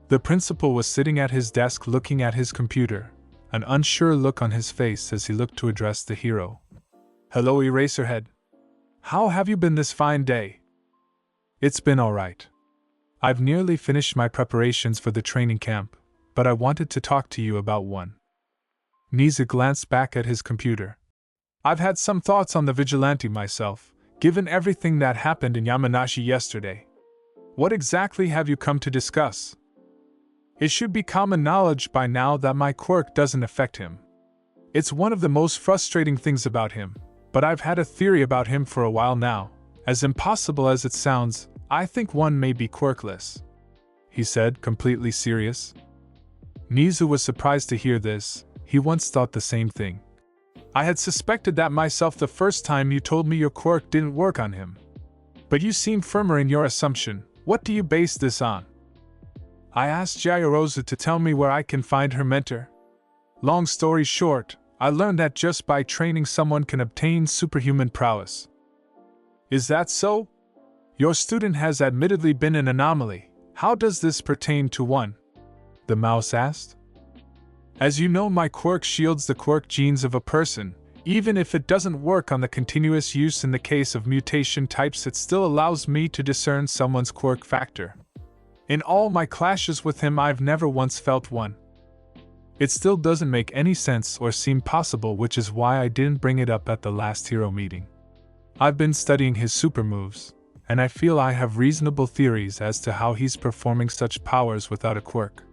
The principal was sitting at his desk looking at his computer, an unsure look on his face as he looked to address the hero. "Hello, Eraserhead. How have you been this fine day?" "It's been alright. I've nearly finished my preparations for the training camp, but I wanted to talk to you about one." Nizu glanced back at his computer. "I've had some thoughts on the vigilante myself, given everything that happened in Yamanashi yesterday. What exactly have you come to discuss?" It should be common knowledge by now that my quirk doesn't affect him. It's one of the most frustrating things about him, but I've had a theory about him for a while now. As impossible as it sounds, I think one may be quirkless," he said, completely serious. Nizu was surprised to hear this. He once thought the same thing. "I had suspected that myself the first time you told me your quirk didn't work on him. But you seem firmer in your assumption. What do you base this on?" "I asked Yaoyorozu to tell me where I can find her mentor. Long story short, I learned that just by training someone can obtain superhuman prowess." "Is that so? Your student has admittedly been an anomaly. How does this pertain to one?" the mouse asked. "As you know, my quirk shields the quirk genes of a person. Even if it doesn't work on the continuous use in the case of mutation types, it still allows me to discern someone's quirk factor. In all my clashes with him, I've never once felt one. It still doesn't make any sense or seem possible, which is why I didn't bring it up at the last hero meeting. I've been studying his super moves, and I feel I have reasonable theories as to how he's performing such powers without a quirk."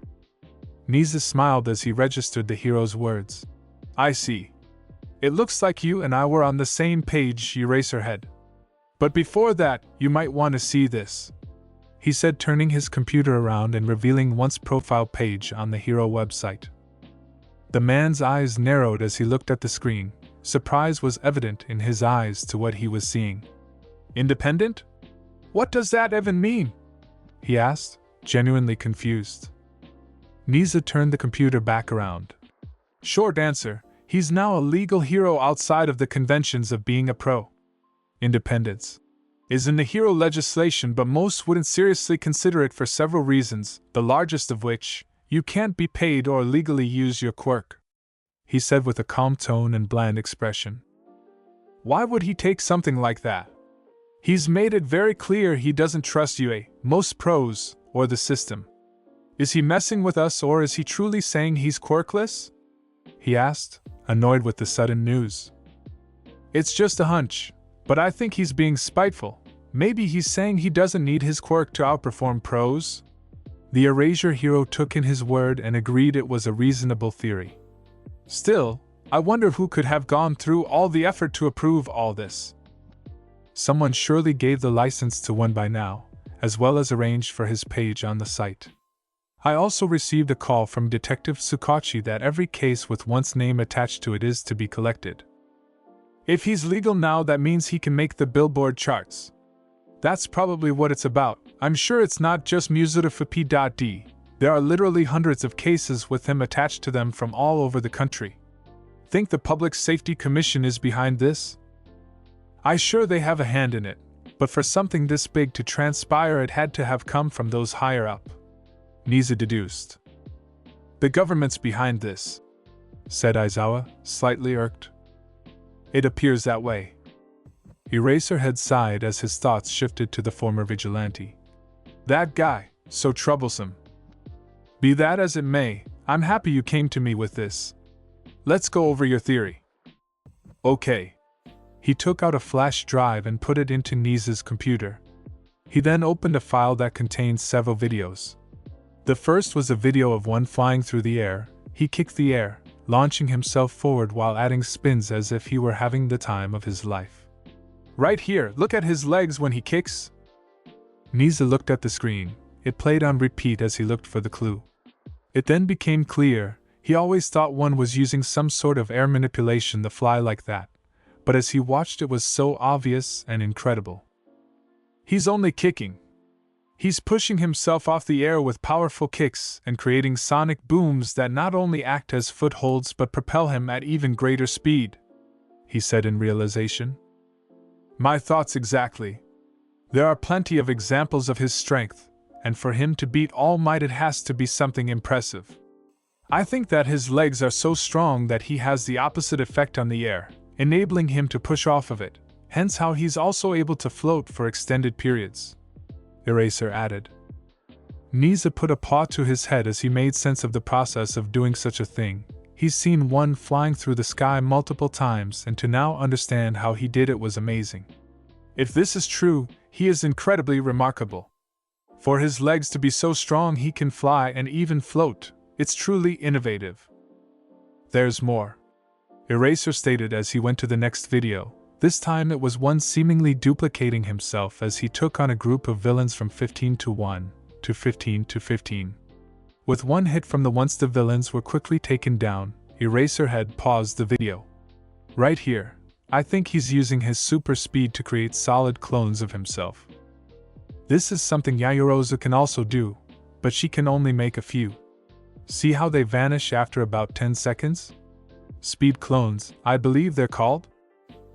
Nizu smiled as he registered the hero's words. "I see. It looks like you and I were on the same page, Eraserhead. But before that, you might want to see this," he said, turning his computer around and revealing one's profile page on the hero website. The man's eyes narrowed as he looked at the screen. Surprise was evident in his eyes to what he was seeing. "Independent? What does that even mean?" he asked, genuinely confused. Nizu turned the computer back around. "Short answer, he's now a legal hero outside of the conventions of being a pro. Independence is in the hero legislation, but most wouldn't seriously consider it for several reasons, the largest of which, you can't be paid or legally use your quirk," he said with a calm tone and bland expression. "Why would he take something like that? He's made it very clear he doesn't trust UA, most pros, or the system. Is he messing with us, or is he truly saying he's quirkless?" he asked, annoyed with the sudden news. "It's just a hunch, but I think he's being spiteful. Maybe he's saying he doesn't need his quirk to outperform pros?" The Erasure hero took in his word and agreed it was a reasonable theory. "Still, I wonder who could have gone through all the effort to approve all this. Someone surely gave the license to one by now, as well as arranged for his page on the site. I also received a call from Detective Tsukachi that every case with one's name attached to it is to be collected. If he's legal now, that means he can make the Billboard charts. That's probably what it's about. I'm sure it's not just Muzurafupi.d. There are literally hundreds of cases with him attached to them from all over the country. Think the Public Safety Commission is behind this? I'm sure they have a hand in it, but for something this big to transpire, it had to have come from those higher up," Nizu deduced. "The government's behind this," said Aizawa, slightly irked. "It appears that way." Eraserhead sighed as his thoughts shifted to the former vigilante. "That guy, so troublesome. Be that as it may, I'm happy you came to me with this. Let's go over your theory." "Okay." He took out a flash drive and put it into Nizu's computer. He then opened a file that contained several videos. The first was a video of one flying through the air. He kicked the air, launching himself forward while adding spins as if he were having the time of his life. "Right here, look at his legs when he kicks." Nizu looked at the screen. It played on repeat as he looked for the clue. It then became clear. He always thought one was using some sort of air manipulation to fly like that, but as he watched, it was so obvious and incredible. He's only kicking. He's pushing himself off the air with powerful kicks and creating sonic booms that not only act as footholds but propel him at even greater speed, he said in realization. "My thoughts exactly. There are plenty of examples of his strength, and for him to beat All Might, it has to be something impressive. I think that his legs are so strong that he has the opposite effect on the air, enabling him to push off of it, hence how he's also able to float for extended periods," Eraser added. Nizu put a paw to his head as he made sense of the process of doing such a thing. He's seen one flying through the sky multiple times, and to now understand how he did it was amazing. If this is true, he is incredibly remarkable. For his legs to be so strong he can fly and even float, it's truly innovative. There's more. Eraser stated as he went to the next video. This time it was one seemingly duplicating himself as he took on a group of villains from 15 to 1 to 15 to 15. With one hit from the once the villains were quickly taken down, Eraserhead paused the video. Right here, I think he's using his super speed to create solid clones of himself. This is something Yaoyorozu can also do, but she can only make a few. See how they vanish after about 10 seconds? Speed clones, I believe they're called?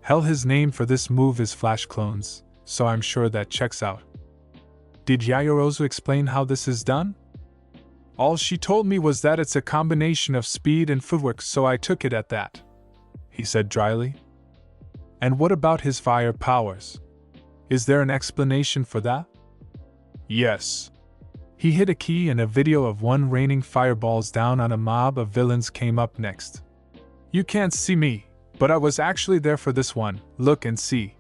Hell, his name for this move is Flash Clones, so I'm sure that checks out. Did Yaoyorozu explain how this is done? All she told me was that it's a combination of speed and footwork, so I took it at that, he said dryly. And what about his fire powers? Is there an explanation for that? Yes. He hit a key and a video of one raining fireballs down on a mob of villains came up next. You can't see me, but I was actually there for this one, look and see.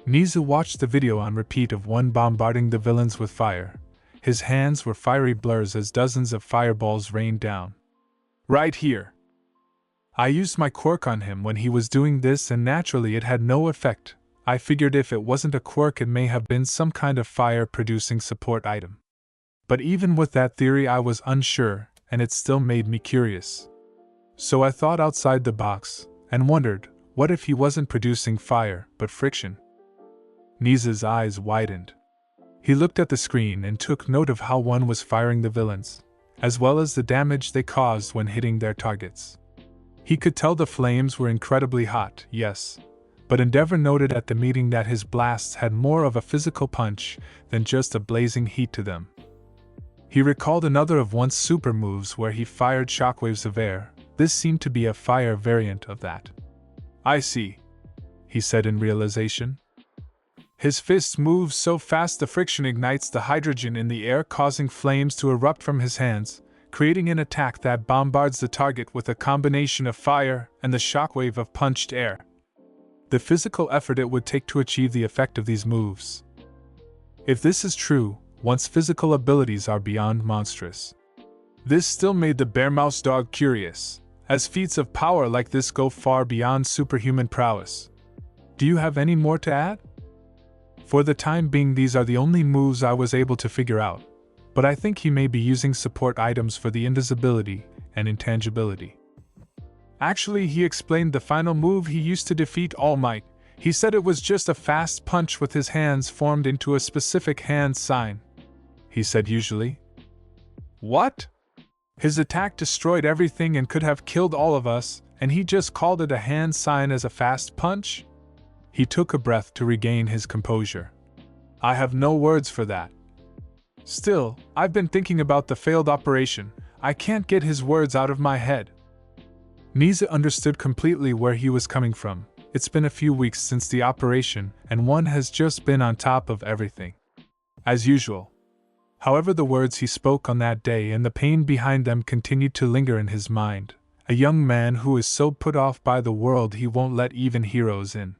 Nizu watched the video on repeat of one bombarding the villains with fire. His hands were fiery blurs as dozens of fireballs rained down. Right here. I used my quirk on him when he was doing this and naturally it had no effect. I figured if it wasn't a quirk it may have been some kind of fire-producing support item. But even with that theory I was unsure, and it still made me curious. So I thought outside the box, and wondered, what if he wasn't producing fire, but friction? Nizu's eyes widened. He looked at the screen and took note of how one was firing the villains, as well as the damage they caused when hitting their targets. He could tell the flames were incredibly hot, yes, but Endeavor noted at the meeting that his blasts had more of a physical punch than just a blazing heat to them. He recalled another of one's super moves where he fired shockwaves of air. This seemed to be a fire variant of that. I see, he said in realization. His fist moves so fast the friction ignites the hydrogen in the air, causing flames to erupt from his hands, creating an attack that bombards the target with a combination of fire and the shockwave of punched air. The physical effort it would take to achieve the effect of these moves. If this is true, one's physical abilities are beyond monstrous. This still made the bear mouse dog curious, as feats of power like this go far beyond superhuman prowess. Do you have any more to add? For the time being these are the only moves I was able to figure out, but I think he may be using support items for the invisibility and intangibility. Actually, he explained the final move he used to defeat All Might. He said it was just a fast punch with his hands formed into a specific hand sign. He said usually. What? His attack destroyed everything and could have killed all of us, and he just called it a hand sign as a fast punch? He took a breath to regain his composure. I have no words for that. Still, I've been thinking about the failed operation. I can't get his words out of my head. Nizu understood completely where he was coming from. It's been a few weeks since the operation, and one has just been on top of everything. As usual. However, the words he spoke on that day and the pain behind them continued to linger in his mind. A young man who is so put off by the world he won't let even heroes in.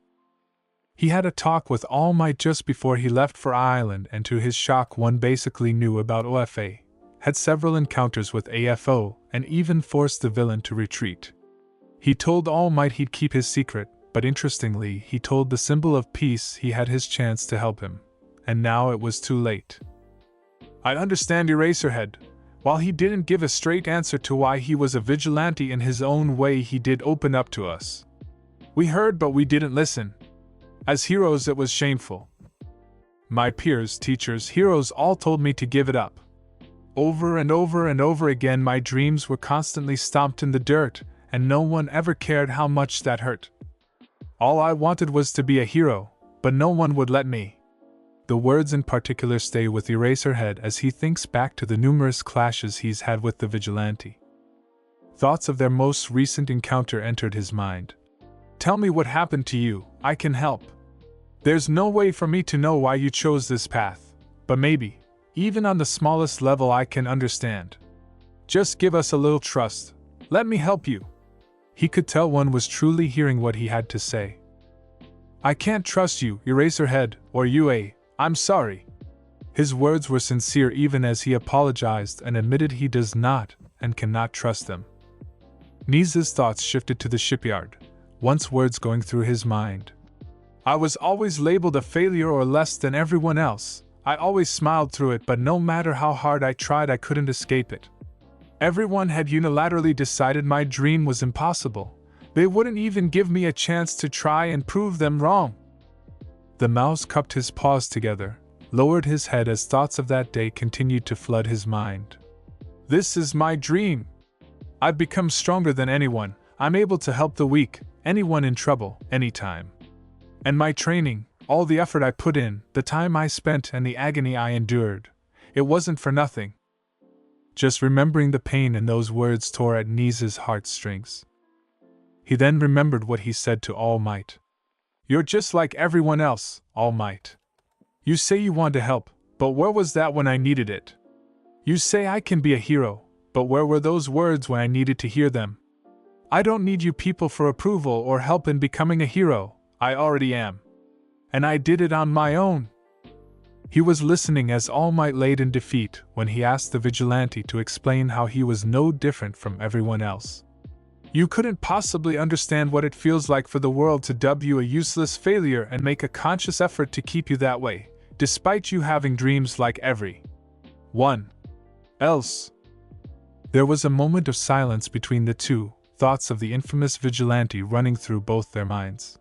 He had a talk with All Might just before he left for Island, and to his shock one basically knew about OFA, had several encounters with AFO, and even forced the villain to retreat. He told All Might he'd keep his secret, but interestingly he told the symbol of peace he had his chance to help him. And now it was too late. I understand Eraserhead. While he didn't give a straight answer to why he was a vigilante in his own way, he did open up to us. We heard but we didn't listen. As heroes it was shameful. My peers, teachers, heroes all told me to give it up. Over and over and over again my dreams were constantly stomped in the dirt, and no one ever cared how much that hurt. All I wanted was to be a hero, but no one would let me. The words in particular stay with Eraserhead as he thinks back to the numerous clashes he's had with the vigilante. Thoughts of their most recent encounter entered his mind. Tell me what happened to you, I can help. There's no way for me to know why you chose this path, but maybe, even on the smallest level I can understand. Just give us a little trust, let me help you. He could tell one was truly hearing what he had to say. I can't trust you, Eraserhead, or UA, I'm sorry. His words were sincere even as he apologized and admitted he does not and cannot trust them. Nisa's thoughts shifted to the shipyard, once words going through his mind. I was always labeled a failure or less than everyone else. I always smiled through it, but no matter how hard I tried, I couldn't escape it. Everyone had unilaterally decided my dream was impossible. They wouldn't even give me a chance to try and prove them wrong. The mouse cupped his paws together, lowered his head as thoughts of that day continued to flood his mind. This is my dream. I've become stronger than anyone. I'm able to help the weak, anyone in trouble, anytime. And my training, all the effort I put in, the time I spent and the agony I endured, it wasn't for nothing. Just remembering the pain in those words tore at Nisa's heartstrings. He then remembered what he said to All Might. You're just like everyone else, All Might. You say you want to help, but where was that when I needed it? You say I can be a hero, but where were those words when I needed to hear them? I don't need you people for approval or help in becoming a hero, I already am. And I did it on my own. He was listening as All Might laid in defeat when he asked the vigilante to explain how he was no different from everyone else. You couldn't possibly understand what it feels like for the world to dub you a useless failure and make a conscious effort to keep you that way, despite you having dreams like everyone else. There was a moment of silence between the two, thoughts of the infamous vigilante running through both their minds.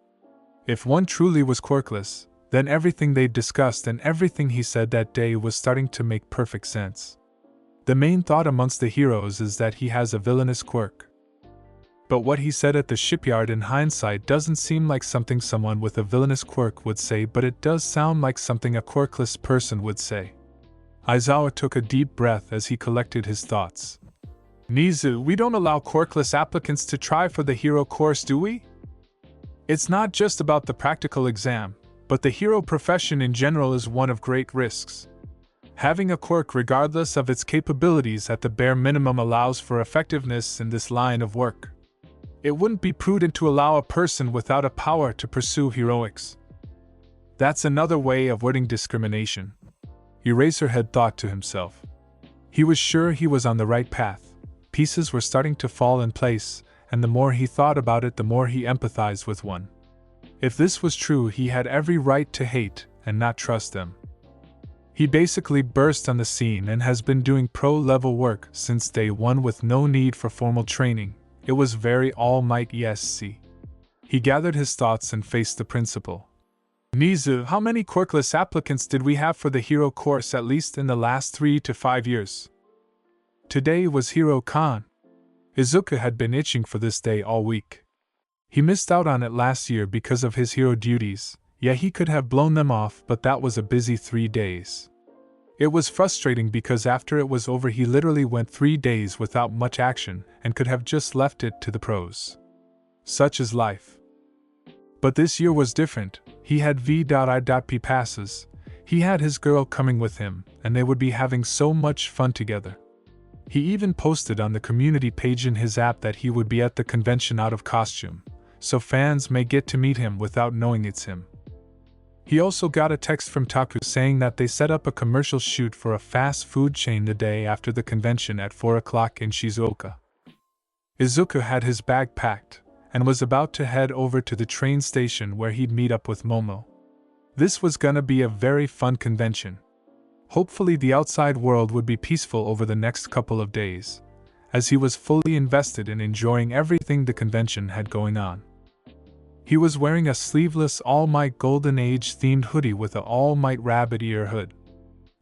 If one truly was quirkless, then everything they'd discussed and everything he said that day was starting to make perfect sense. The main thought amongst the heroes is that he has a villainous quirk. But what he said at the shipyard in hindsight doesn't seem like something someone with a villainous quirk would say, but it does sound like something a quirkless person would say. Aizawa took a deep breath as he collected his thoughts. Nizu, we don't allow quirkless applicants to try for the hero course, do we? It's not just about the practical exam, but the hero profession in general is one of great risks. Having a quirk regardless of its capabilities at the bare minimum allows for effectiveness in this line of work. It wouldn't be prudent to allow a person without a power to pursue heroics. That's another way of wording discrimination. Eraserhead thought to himself. He was sure he was on the right path. Pieces were starting to fall in place, and the more he thought about it, the more he empathized with one. If this was true, he had every right to hate and not trust them. He basically burst on the scene and has been doing pro-level work since day one with no need for formal training. It was very All Might ESC. He gathered his thoughts and faced the principal. Nizu, how many quirkless applicants did we have for the hero course at least in the last 3 to 5 years? Today was Hero Con. Izuka had been itching for this day all week. He missed out on it last year because of his hero duties. Yeah, he could have blown them off, but that was a busy 3 days. It was frustrating because after it was over he literally went 3 days without much action and could have just left it to the pros. Such is life. But this year was different. He had V.I.P passes, he had his girl coming with him, and they would be having so much fun together. He even posted on the community page in his app that he would be at the convention out of costume, so fans may get to meet him without knowing it's him. He also got a text from Taku saying that they set up a commercial shoot for a fast food chain the day after the convention at 4 o'clock in Shizuoka. Izuka had his bag packed, and was about to head over to the train station where he'd meet up with Momo. This was gonna be a very fun convention. Hopefully the outside world would be peaceful over the next couple of days, as he was fully invested in enjoying everything the convention had going on. He was wearing a sleeveless All Might Golden Age themed hoodie with a All Might rabbit ear hood.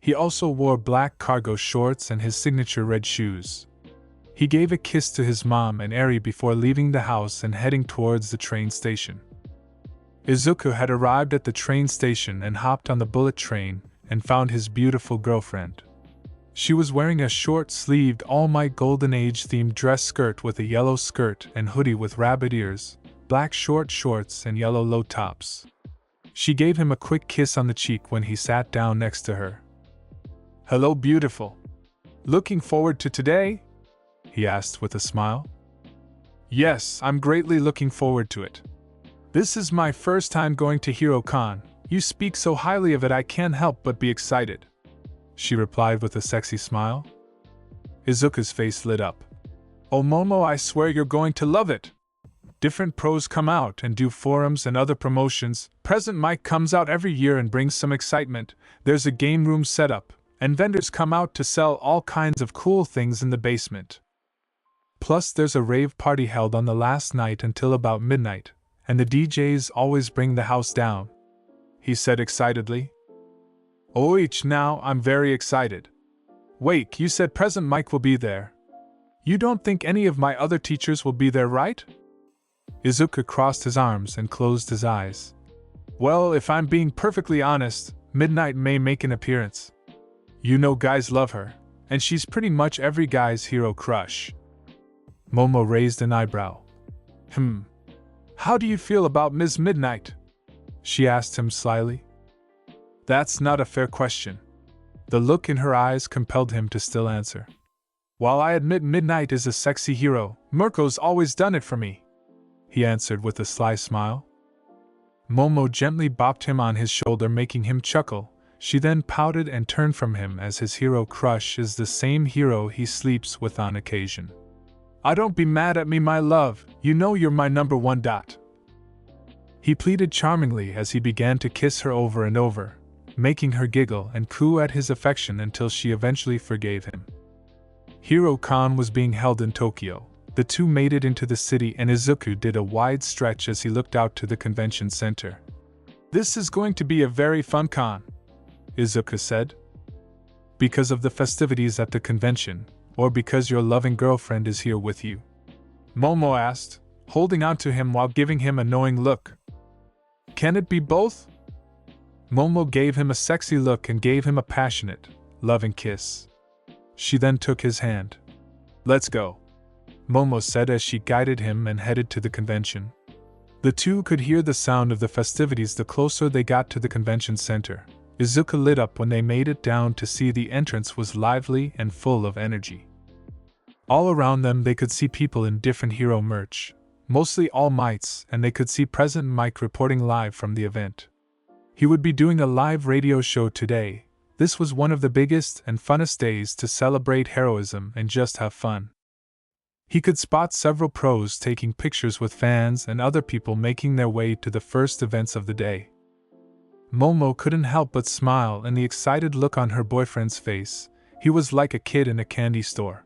He also wore black cargo shorts and his signature red shoes. He gave a kiss to his mom and Eri before leaving the house and heading towards the train station. Izuku had arrived at the train station and hopped on the bullet train and found his beautiful girlfriend. She was wearing a short-sleeved All Might Golden Age themed dress skirt with a yellow skirt and hoodie with rabbit ears, black short shorts and yellow low tops. She gave him a quick kiss on the cheek when he sat down next to her. "Hello, beautiful. Looking forward to today?" he asked with a smile. "Yes, I'm greatly looking forward to it. This is my first time going to HeroCon. You speak so highly of it I can't help but be excited." she replied with a sexy smile. Izuku's face lit up. Oh Momo, I swear you're going to love it! Different pros come out and do forums and other promotions. Present Mic comes out every year and brings some excitement. There's a game room set up, and vendors come out to sell all kinds of cool things in the basement. Plus there's a rave party held on the last night until about midnight, and the DJs always bring the house down, he said excitedly. Oich, now I'm very excited. Wait, you said Present Mic will be there. You don't think any of my other teachers will be there, right? Izuku crossed his arms and closed his eyes. Well, if I'm being perfectly honest, Midnight may make an appearance. You know guys love her, and she's pretty much every guy's hero crush. Momo raised an eyebrow. How do you feel about Ms. Midnight? She asked him slyly. That's not a fair question. The look in her eyes compelled him to still answer. While I admit Midnight is a sexy hero, Mirko's always done it for me, he answered with a sly smile. Momo gently bopped him on his shoulder, making him chuckle. She then pouted and turned from him, as his hero crush is the same hero he sleeps with on occasion. Don't be mad at me, my love, you know you're my number one. He pleaded charmingly as he began to kiss her over and over, making her giggle and coo at his affection until she eventually forgave him. HeroCon was being held in Tokyo. The two made it into the city and Izuku did a wide stretch as he looked out to the convention center. This is going to be a very fun con, Izuku said. Because of the festivities at the convention, or because your loving girlfriend is here with you? Momo asked, holding on to him while giving him a knowing look. Can it be both? Momo gave him a sexy look and gave him a passionate, loving kiss. She then took his hand. Let's go, Momo said as she guided him and headed to the convention. The two could hear the sound of the festivities the closer they got to the convention center. Izuku lit up when they made it down to see the entrance was lively and full of energy. All around them they could see people in different hero merch, mostly All Mights, and they could see Present Mic reporting live from the event. He would be doing a live radio show today. This was one of the biggest and funnest days to celebrate heroism and just have fun. He could spot several pros taking pictures with fans and other people making their way to the first events of the day. Momo couldn't help but smile, and the excited look on her boyfriend's face. He was like a kid in a candy store.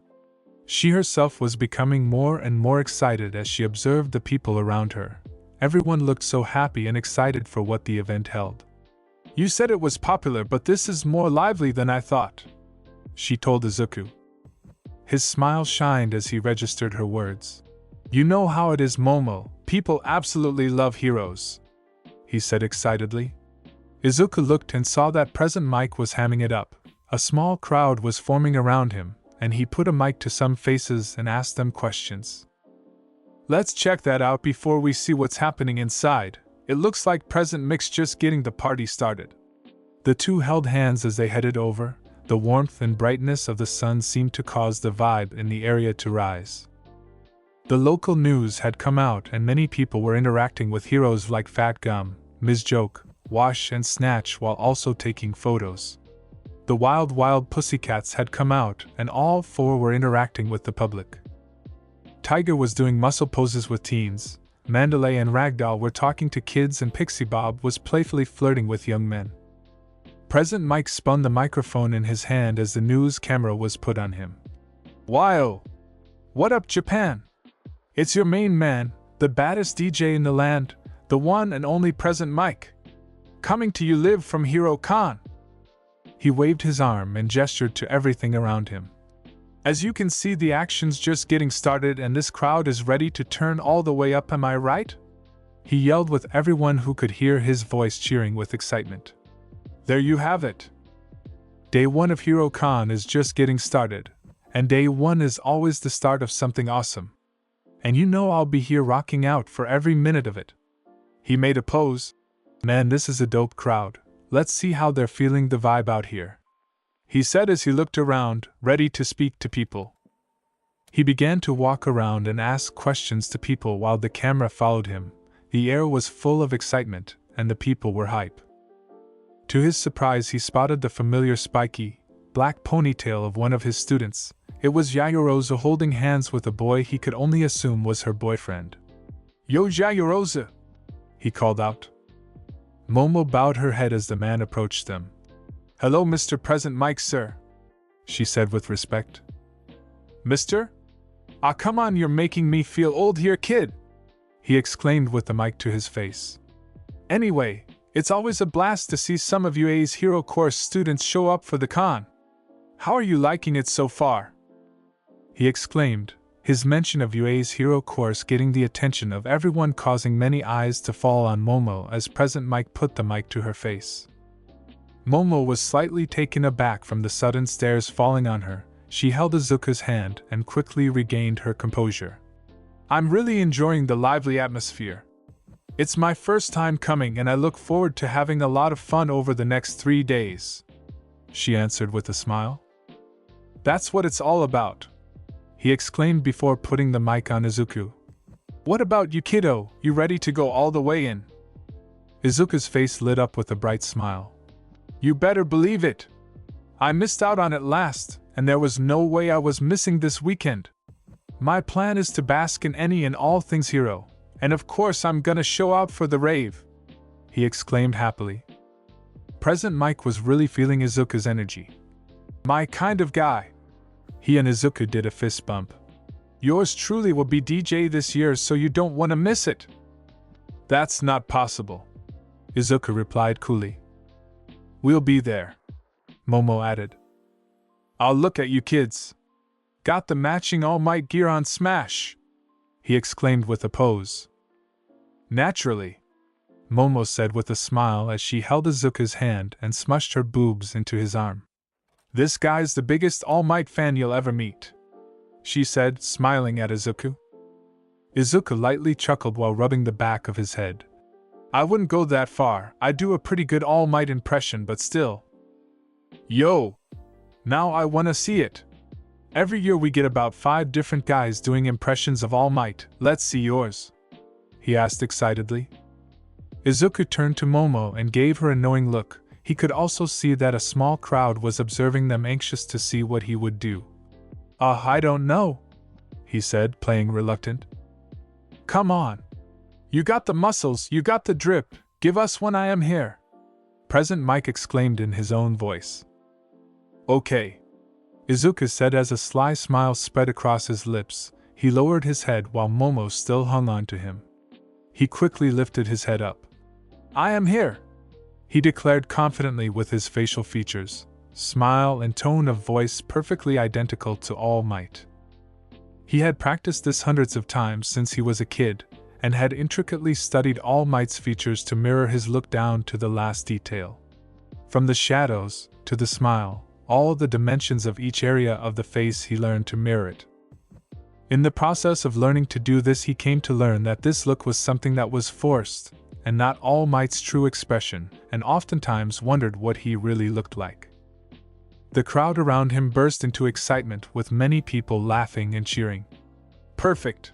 She herself was becoming more and more excited as she observed the people around her. Everyone looked so happy and excited for what the event held. You said it was popular, but this is more lively than I thought, she told Izuku. His smile shined as he registered her words. You know how it is, Momo, people absolutely love heroes, he said excitedly. Izuku looked and saw that Present Mic was hamming it up. A small crowd was forming around him, and he put a mic to some faces and asked them questions. Let's check that out before we see what's happening inside. It looks like Present Mic's just getting the party started. The two held hands as they headed over. The warmth and brightness of the sun seemed to cause the vibe in the area to rise. The local news had come out and many people were interacting with heroes like Fat Gum, Ms. Joke, Wash and Snatch while also taking photos. The Wild Wild Pussycats had come out and all four were interacting with the public. Tiger was doing muscle poses with teens, Mandalay and Ragdoll were talking to kids, and Pixie Bob was playfully flirting with young men. Present Mic spun the microphone in his hand as the news camera was put on him. Wow! What up, Japan? It's your main man, the baddest DJ in the land, the one and only Present Mic. Coming to you live from HeroCon. He waved his arm and gestured to everything around him. As you can see, the action's just getting started and this crowd is ready to turn all the way up, am I right? He yelled with everyone who could hear his voice cheering with excitement. There you have it. Day 1 of HeroCon is just getting started, and day 1 is always the start of something awesome. And you know I'll be here rocking out for every minute of it. He made a pose. Man, this is a dope crowd. Let's see how they're feeling the vibe out here, he said as he looked around, ready to speak to people. He began to walk around and ask questions to people while the camera followed him. The air was full of excitement, and the people were hype. To his surprise, he spotted the familiar spiky, black ponytail of one of his students. It was Yaoyorozu holding hands with a boy he could only assume was her boyfriend. "Yo, Yaoyorozu!" he called out. Momo bowed her head as the man approached them. "Hello, Mr. Present Mike, sir," she said with respect. "Mister? Ah, come on, you're making me feel old here, kid," he exclaimed with the mic to his face. "Anyway, it's always a blast to see some of UA's Hero Course students show up for the con. How are you liking it so far?" he exclaimed, his mention of UA's Hero Course getting the attention of everyone, causing many eyes to fall on Momo as Present Mike put the mic to her face. Momo was slightly taken aback from the sudden stares falling on her. She held Izuku's hand and quickly regained her composure. "I'm really enjoying the lively atmosphere. It's my first time coming and I look forward to having a lot of fun over the next 3 days," she answered with a smile. "That's what it's all about," he exclaimed before putting the mic on Izuku. "What about you, kiddo? You ready to go all the way in?" Izuku's face lit up with a bright smile. "You better believe it. I missed out on it last, and there was no way I was missing this weekend. My plan is to bask in any and all things hero, and of course I'm gonna show out for the rave," he exclaimed happily. Present Mike was really feeling Izuku's energy. "My kind of guy." He and Izuku did a fist bump. "Yours truly will be DJ this year, so you don't want to miss it." "That's not possible," Izuku replied coolly. "We'll be there," Momo added. "I'll look at you kids. Got the matching All Might gear on smash," he exclaimed with a pose. "Naturally," Momo said with a smile as she held Izuku's hand and smushed her boobs into his arm. "This guy's the biggest All Might fan you'll ever meet," she said, smiling at Izuku. Izuku lightly chuckled while rubbing the back of his head. "I wouldn't go that far, I do a pretty good All Might impression, but still." "Yo! Now I wanna see it. Every year we get about 5 different guys doing impressions of All Might, let's see yours," he asked excitedly. Izuku turned to Momo and gave her a knowing look. He could also see that a small crowd was observing them, anxious to see what he would do. I don't know," he said, playing reluctant. "Come on. You got the muscles, you got the drip, give us one I am here," Present Mike exclaimed in his own voice. "Okay," Izuku said as a sly smile spread across his lips. He lowered his head while Momo still hung on to him. He quickly lifted his head up. "I am here," he declared confidently with his facial features, smile and tone of voice perfectly identical to All Might. He had practiced this hundreds of times since he was a kid, and had intricately studied All Might's features to mirror his look down to the last detail. From the shadows, to the smile, all the dimensions of each area of the face he learned to mirror it. In the process of learning to do this, he came to learn that this look was something that was forced, and not All Might's true expression, and oftentimes wondered what he really looked like. The crowd around him burst into excitement, with many people laughing and cheering. "Perfect!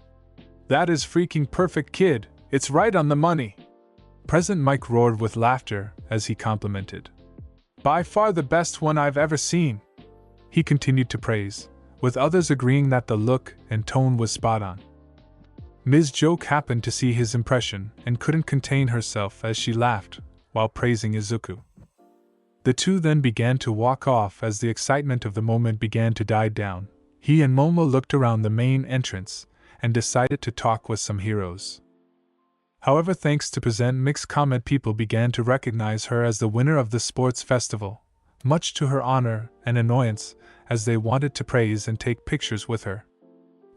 That is freaking perfect, kid! It's right on the money!" Present Mike roared with laughter as he complimented. "By far the best one I've ever seen," he continued to praise, with others agreeing that the look and tone was spot on. Ms. Joke happened to see his impression and couldn't contain herself as she laughed while praising Izuku. The two then began to walk off as the excitement of the moment began to die down. He and Momo looked around the main entrance and decided to talk with some heroes. However, thanks to present mixed comment, people began to recognize her as the winner of the sports festival, much to her honor and annoyance, as they wanted to praise and take pictures with her.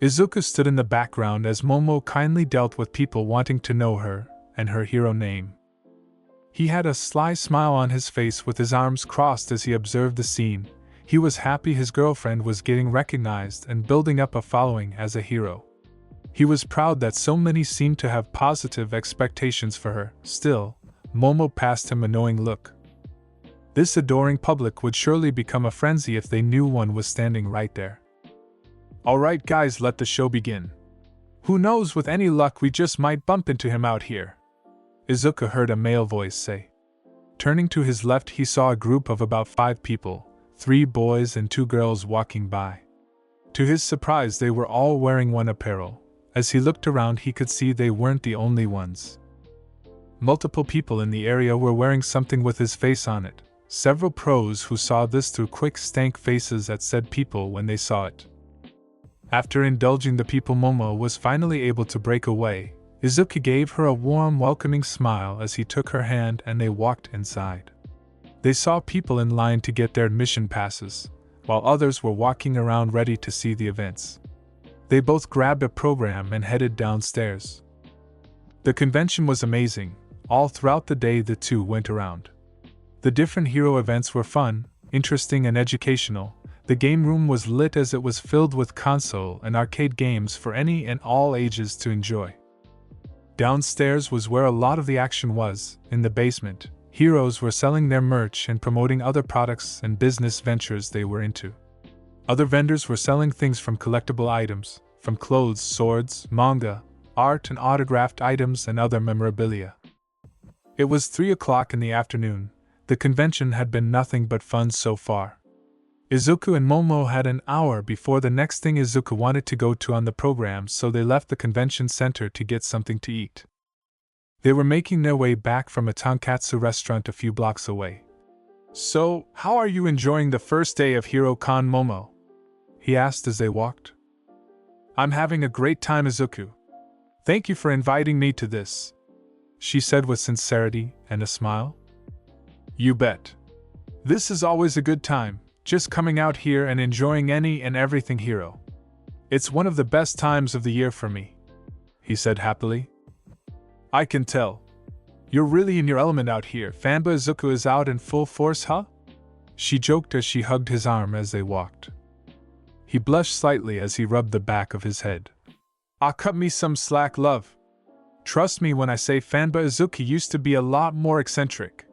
Izuku stood in the background as Momo kindly dealt with people wanting to know her and her hero name. He had a sly smile on his face with his arms crossed as he observed the scene. He was happy his girlfriend was getting recognized and building up a following as a hero. He was proud that so many seemed to have positive expectations for her. Still, Momo passed him a knowing look. This adoring public would surely become a frenzy if they knew one was standing right there. "Alright guys, let the show begin. Who knows, with any luck we just might bump into him out here," Izuku heard a male voice say. Turning to his left, he saw a group of about 5 people, 3 boys and 2 girls walking by. To his surprise, they were all wearing one apparel. As he looked around, he could see they weren't the only ones. Multiple people in the area were wearing something with his face on it. Several pros who saw this threw quick stank faces at said people when they saw it. After indulging the people, Momo was finally able to break away. Izuku gave her a warm, welcoming smile as he took her hand and they walked inside. They saw people in line to get their admission passes, while others were walking around ready to see the events. They both grabbed a program and headed downstairs. The convention was amazing. All throughout the day the two went around. The different hero events were fun, interesting and educational. The game room was lit as it was filled with console and arcade games for any and all ages to enjoy. Downstairs was where a lot of the action was. In the basement, heroes were selling their merch and promoting other products and business ventures they were into. Other vendors were selling things from collectible items, from clothes, swords, manga, art and autographed items and other memorabilia. It was 3 o'clock in the afternoon. The convention had been nothing but fun so far. Izuku and Momo had an hour before the next thing Izuku wanted to go to on the program, so they left the convention center to get something to eat. They were making their way back from a tonkatsu restaurant a few blocks away. "So, how are you enjoying the first day of HeroCon, Momo?" he asked as they walked. "I'm having a great time, Izuku. Thank you for inviting me to this," she said with sincerity and a smile. "You bet. This is always a good time, just coming out here and enjoying any and everything hero. It's one of the best times of the year for me," he said happily. "I can tell. You're really in your element out here. Fanba Izuku is out in full force, huh?" she joked as she hugged his arm as they walked. He blushed slightly as he rubbed the back of his head. "Ah, cut me some slack, love. Trust me when I say Fanba Izuku used to be a lot more eccentric.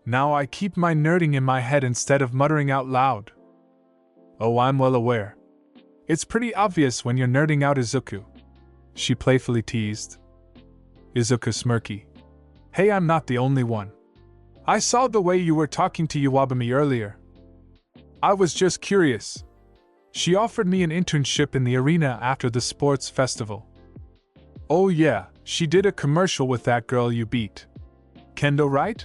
Now I keep my nerding in my head instead of muttering out loud." "Oh, I'm well aware. It's pretty obvious when you're nerding out, Izuku," she playfully teased. Izuku smirky. "Hey, I'm not the only one. I saw the way you were talking to Iwabumi earlier. I was just curious. She offered me an internship in the arena after the sports festival." "Oh yeah, she did a commercial with that girl you beat. Kendo, right?"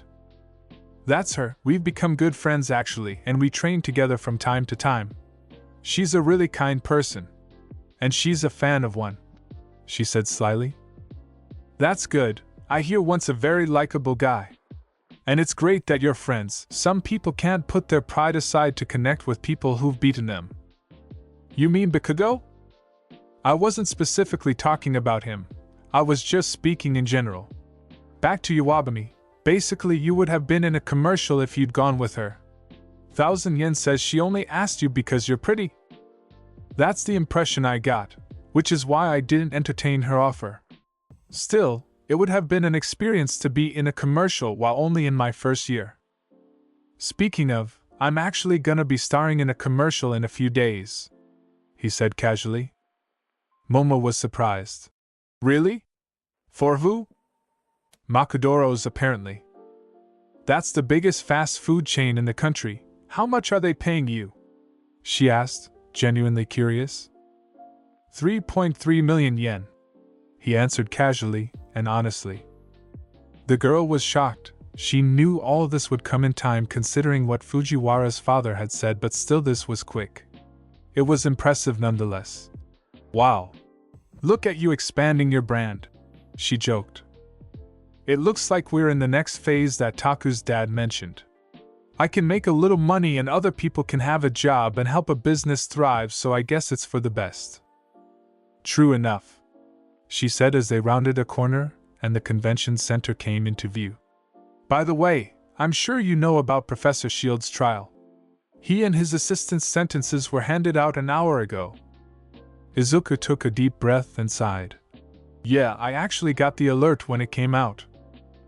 "That's her. We've become good friends actually, and we train together from time to time. She's a really kind person. And she's a fan of one," she said slyly. "That's good. I hear one's a very likable guy. And it's great that you're friends. Some people can't put their pride aside to connect with people who've beaten them." "You mean Bakugo?" "I wasn't specifically talking about him. I was just speaking in general. Back to Iwabumi. Basically, you would have been in a commercial if you'd gone with her. 1,000 yen says she only asked you because you're pretty. That's the impression I got, which is why I didn't entertain her offer. Still, it would have been an experience to be in a commercial while only in my first year. Speaking of, I'm actually gonna be starring in a commercial in a few days," he said casually. Momo was surprised. "Really? For who?" "Makadoro's, apparently. That's the biggest fast food chain in the country. How much are they paying you?" she asked, genuinely curious. 3.3 million yen, he answered casually and honestly. The girl was shocked. She knew all this would come in time considering what Fujiwara's father had said, but still this was quick. It was impressive nonetheless. "Wow. Look at you expanding your brand," she joked. "It looks like we're in the next phase that Taku's dad mentioned. I can make a little money and other people can have a job and help a business thrive, so I guess it's for the best." "True enough," she said as they rounded a corner and the convention center came into view. "By the way, I'm sure you know about Professor Shield's trial. He and his assistant's sentences were handed out an hour ago." Izuku took a deep breath and sighed. "Yeah, I actually got the alert when it came out.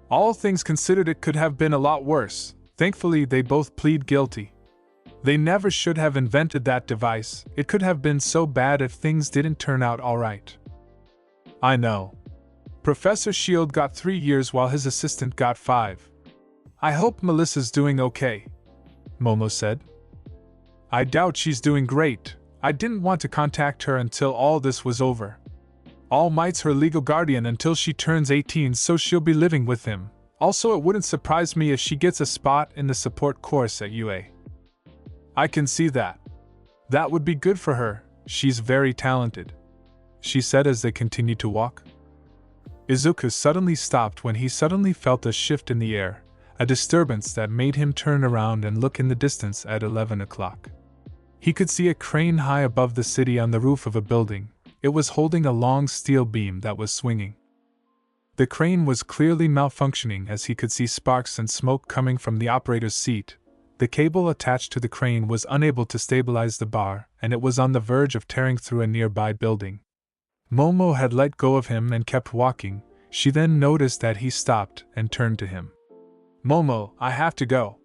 All things considered, it could have been a lot worse. Thankfully, they both plead guilty. They never should have invented that device. It could have been so bad if things didn't turn out all right." "I know. Professor Shield got 3 years while his assistant got 5. I hope Melissa's doing okay," Momo said. I doubt she's doing great. I didn't want to contact her until all this was over. All Might's her legal guardian until she turns 18, so she'll be living with him. Also, it wouldn't surprise me if she gets a spot in the support course at UA. I can see that. That would be good for her. She's very talented, she said as they continued to walk. Izuku suddenly stopped when he suddenly felt a shift in the air, a disturbance that made him turn around and look in the distance at 11 o'clock. He could see a crane high above the city on the roof of a building. It was holding a long steel beam that was swinging. The crane was clearly malfunctioning as he could see sparks and smoke coming from the operator's seat. The cable attached to the crane was unable to stabilize the bar, and it was on the verge of tearing through a nearby building. Momo had let go of him and kept walking. She then noticed that he stopped and turned to him. "Momo, I have to go,"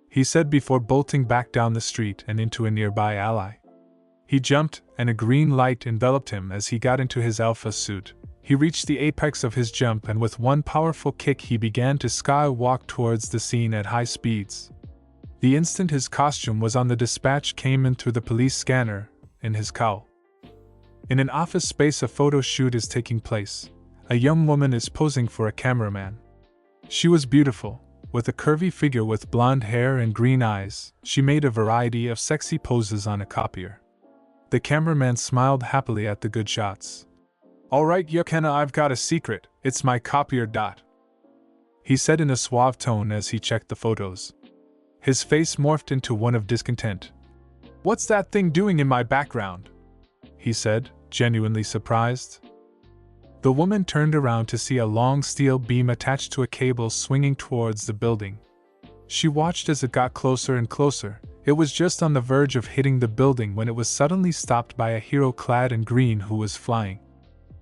he said before bolting back down the street and into a nearby ally. He jumped, and a green light enveloped him as he got into his alpha suit. He reached the apex of his jump, and with one powerful kick he began to skywalk towards the scene at high speeds. The instant his costume was on, the dispatch came in through the police scanner, in his cowl. In an office space, a photo shoot is taking place. A young woman is posing for a cameraman. She was beautiful, with a curvy figure with blonde hair and green eyes. She made a variety of sexy poses on a copier. The cameraman smiled happily at the good shots. "Alright, Yukena, I've got a secret. It's my copier. He said in a suave tone as he checked the photos. His face morphed into one of discontent. "What's that thing doing in my background?" he said, genuinely surprised. The woman turned around to see a long steel beam attached to a cable swinging towards the building. She watched as it got closer and closer. It was just on the verge of hitting the building when it was suddenly stopped by a hero clad in green who was flying.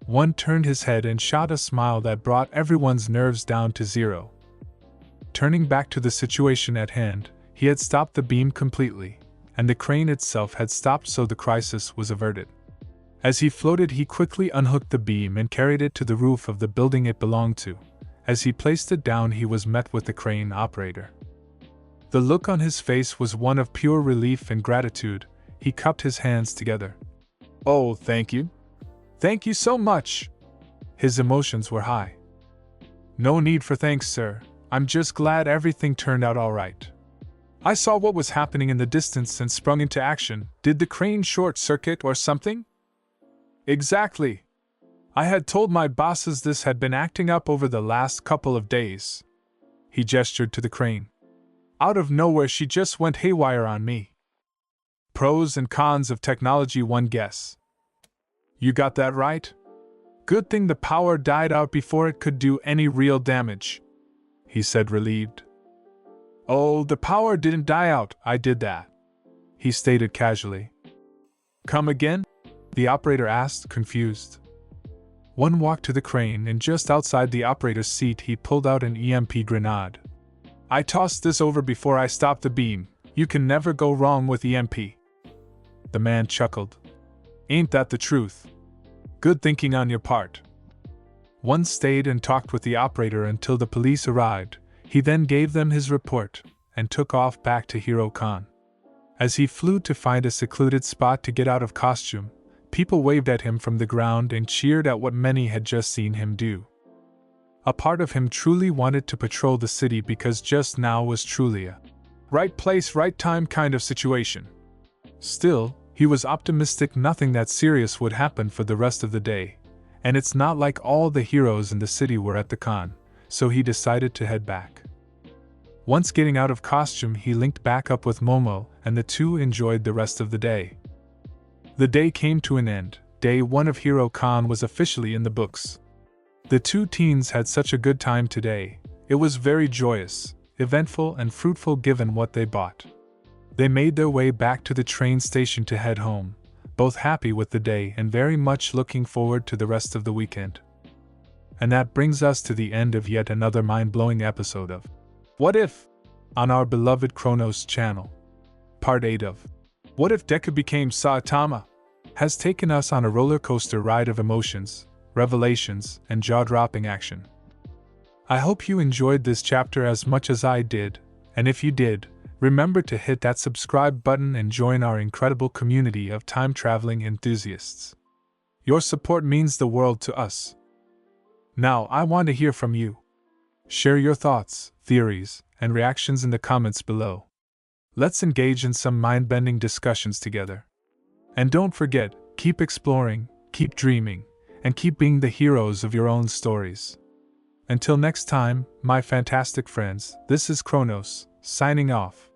One turned his head and shot a smile that brought everyone's nerves down to zero. Turning back to the situation at hand, he had stopped the beam completely, and the crane itself had stopped, so the crisis was averted. As he floated, he quickly unhooked the beam and carried it to the roof of the building it belonged to. As he placed it down, he was met with the crane operator. The look on his face was one of pure relief and gratitude. He cupped his hands together. "Oh, thank you. Thank you so much." His emotions were high. "No need for thanks, sir. I'm just glad everything turned out all right. I saw what was happening in the distance and sprung into action. Did the crane short circuit or something?" "Exactly. I had told my bosses this had been acting up over the last couple of days." He gestured to the crane. "Out of nowhere she just went haywire on me. Pros and cons of technology, one guess." "You got that right? Good thing the power died out before it could do any real damage," he said, relieved. "Oh, the power didn't die out, I did that," he stated casually. "Come again?" the operator asked, confused. One walked to the crane, and just outside the operator's seat he pulled out an EMP grenade. "I tossed this over before I stopped the beam. You can never go wrong with EMP." The man chuckled. "Ain't that the truth? Good thinking on your part." One stayed and talked with the operator until the police arrived. He then gave them his report and took off back to Hero Khan. As he flew to find a secluded spot to get out of costume, people waved at him from the ground and cheered at what many had just seen him do. A part of him truly wanted to patrol the city because just now was truly a right place, right time kind of situation. Still, he was optimistic nothing that serious would happen for the rest of the day, and it's not like all the heroes in the city were at the con, so he decided to head back. Once getting out of costume, he linked back up with Momo, and the two enjoyed the rest of the day. The day came to an end. Day 1 of Hero Con was officially in the books. The two teens had such a good time today. It was very joyous, eventful, and fruitful given what they bought. They made their way back to the train station to head home, both happy with the day and very much looking forward to the rest of the weekend. And that brings us to the end of yet another mind-blowing episode of What If? On our beloved Chronos channel. Part 8 of What If Deku Became Saitama has taken us on a roller coaster ride of emotions, revelations, and jaw-dropping action. I hope you enjoyed this chapter as much as I did, and if you did, remember to hit that subscribe button and join our incredible community of time-traveling enthusiasts. Your support means the world to us. Now, I want to hear from you. Share your thoughts, theories, and reactions in the comments below. Let's engage in some mind-bending discussions together. And don't forget, keep exploring, keep dreaming, and keep being the heroes of your own stories. Until next time, my fantastic friends, this is Chronos, signing off.